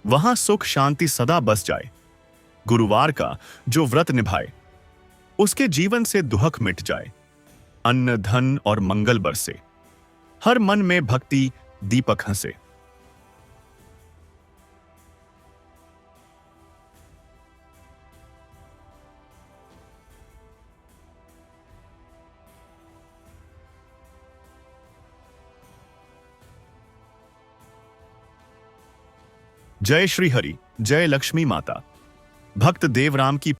वहां सुख शांति सदा बस जाए। गुरुवार का जो व्रत निभाए उसके जीवन से दुहक मिट जाए। अन्न, धन और मंगल बरसे। हर मन में भक्ति दीपक हंसे। जय श्री हरि, जय लक्ष्मी माता। भक्त देवराम की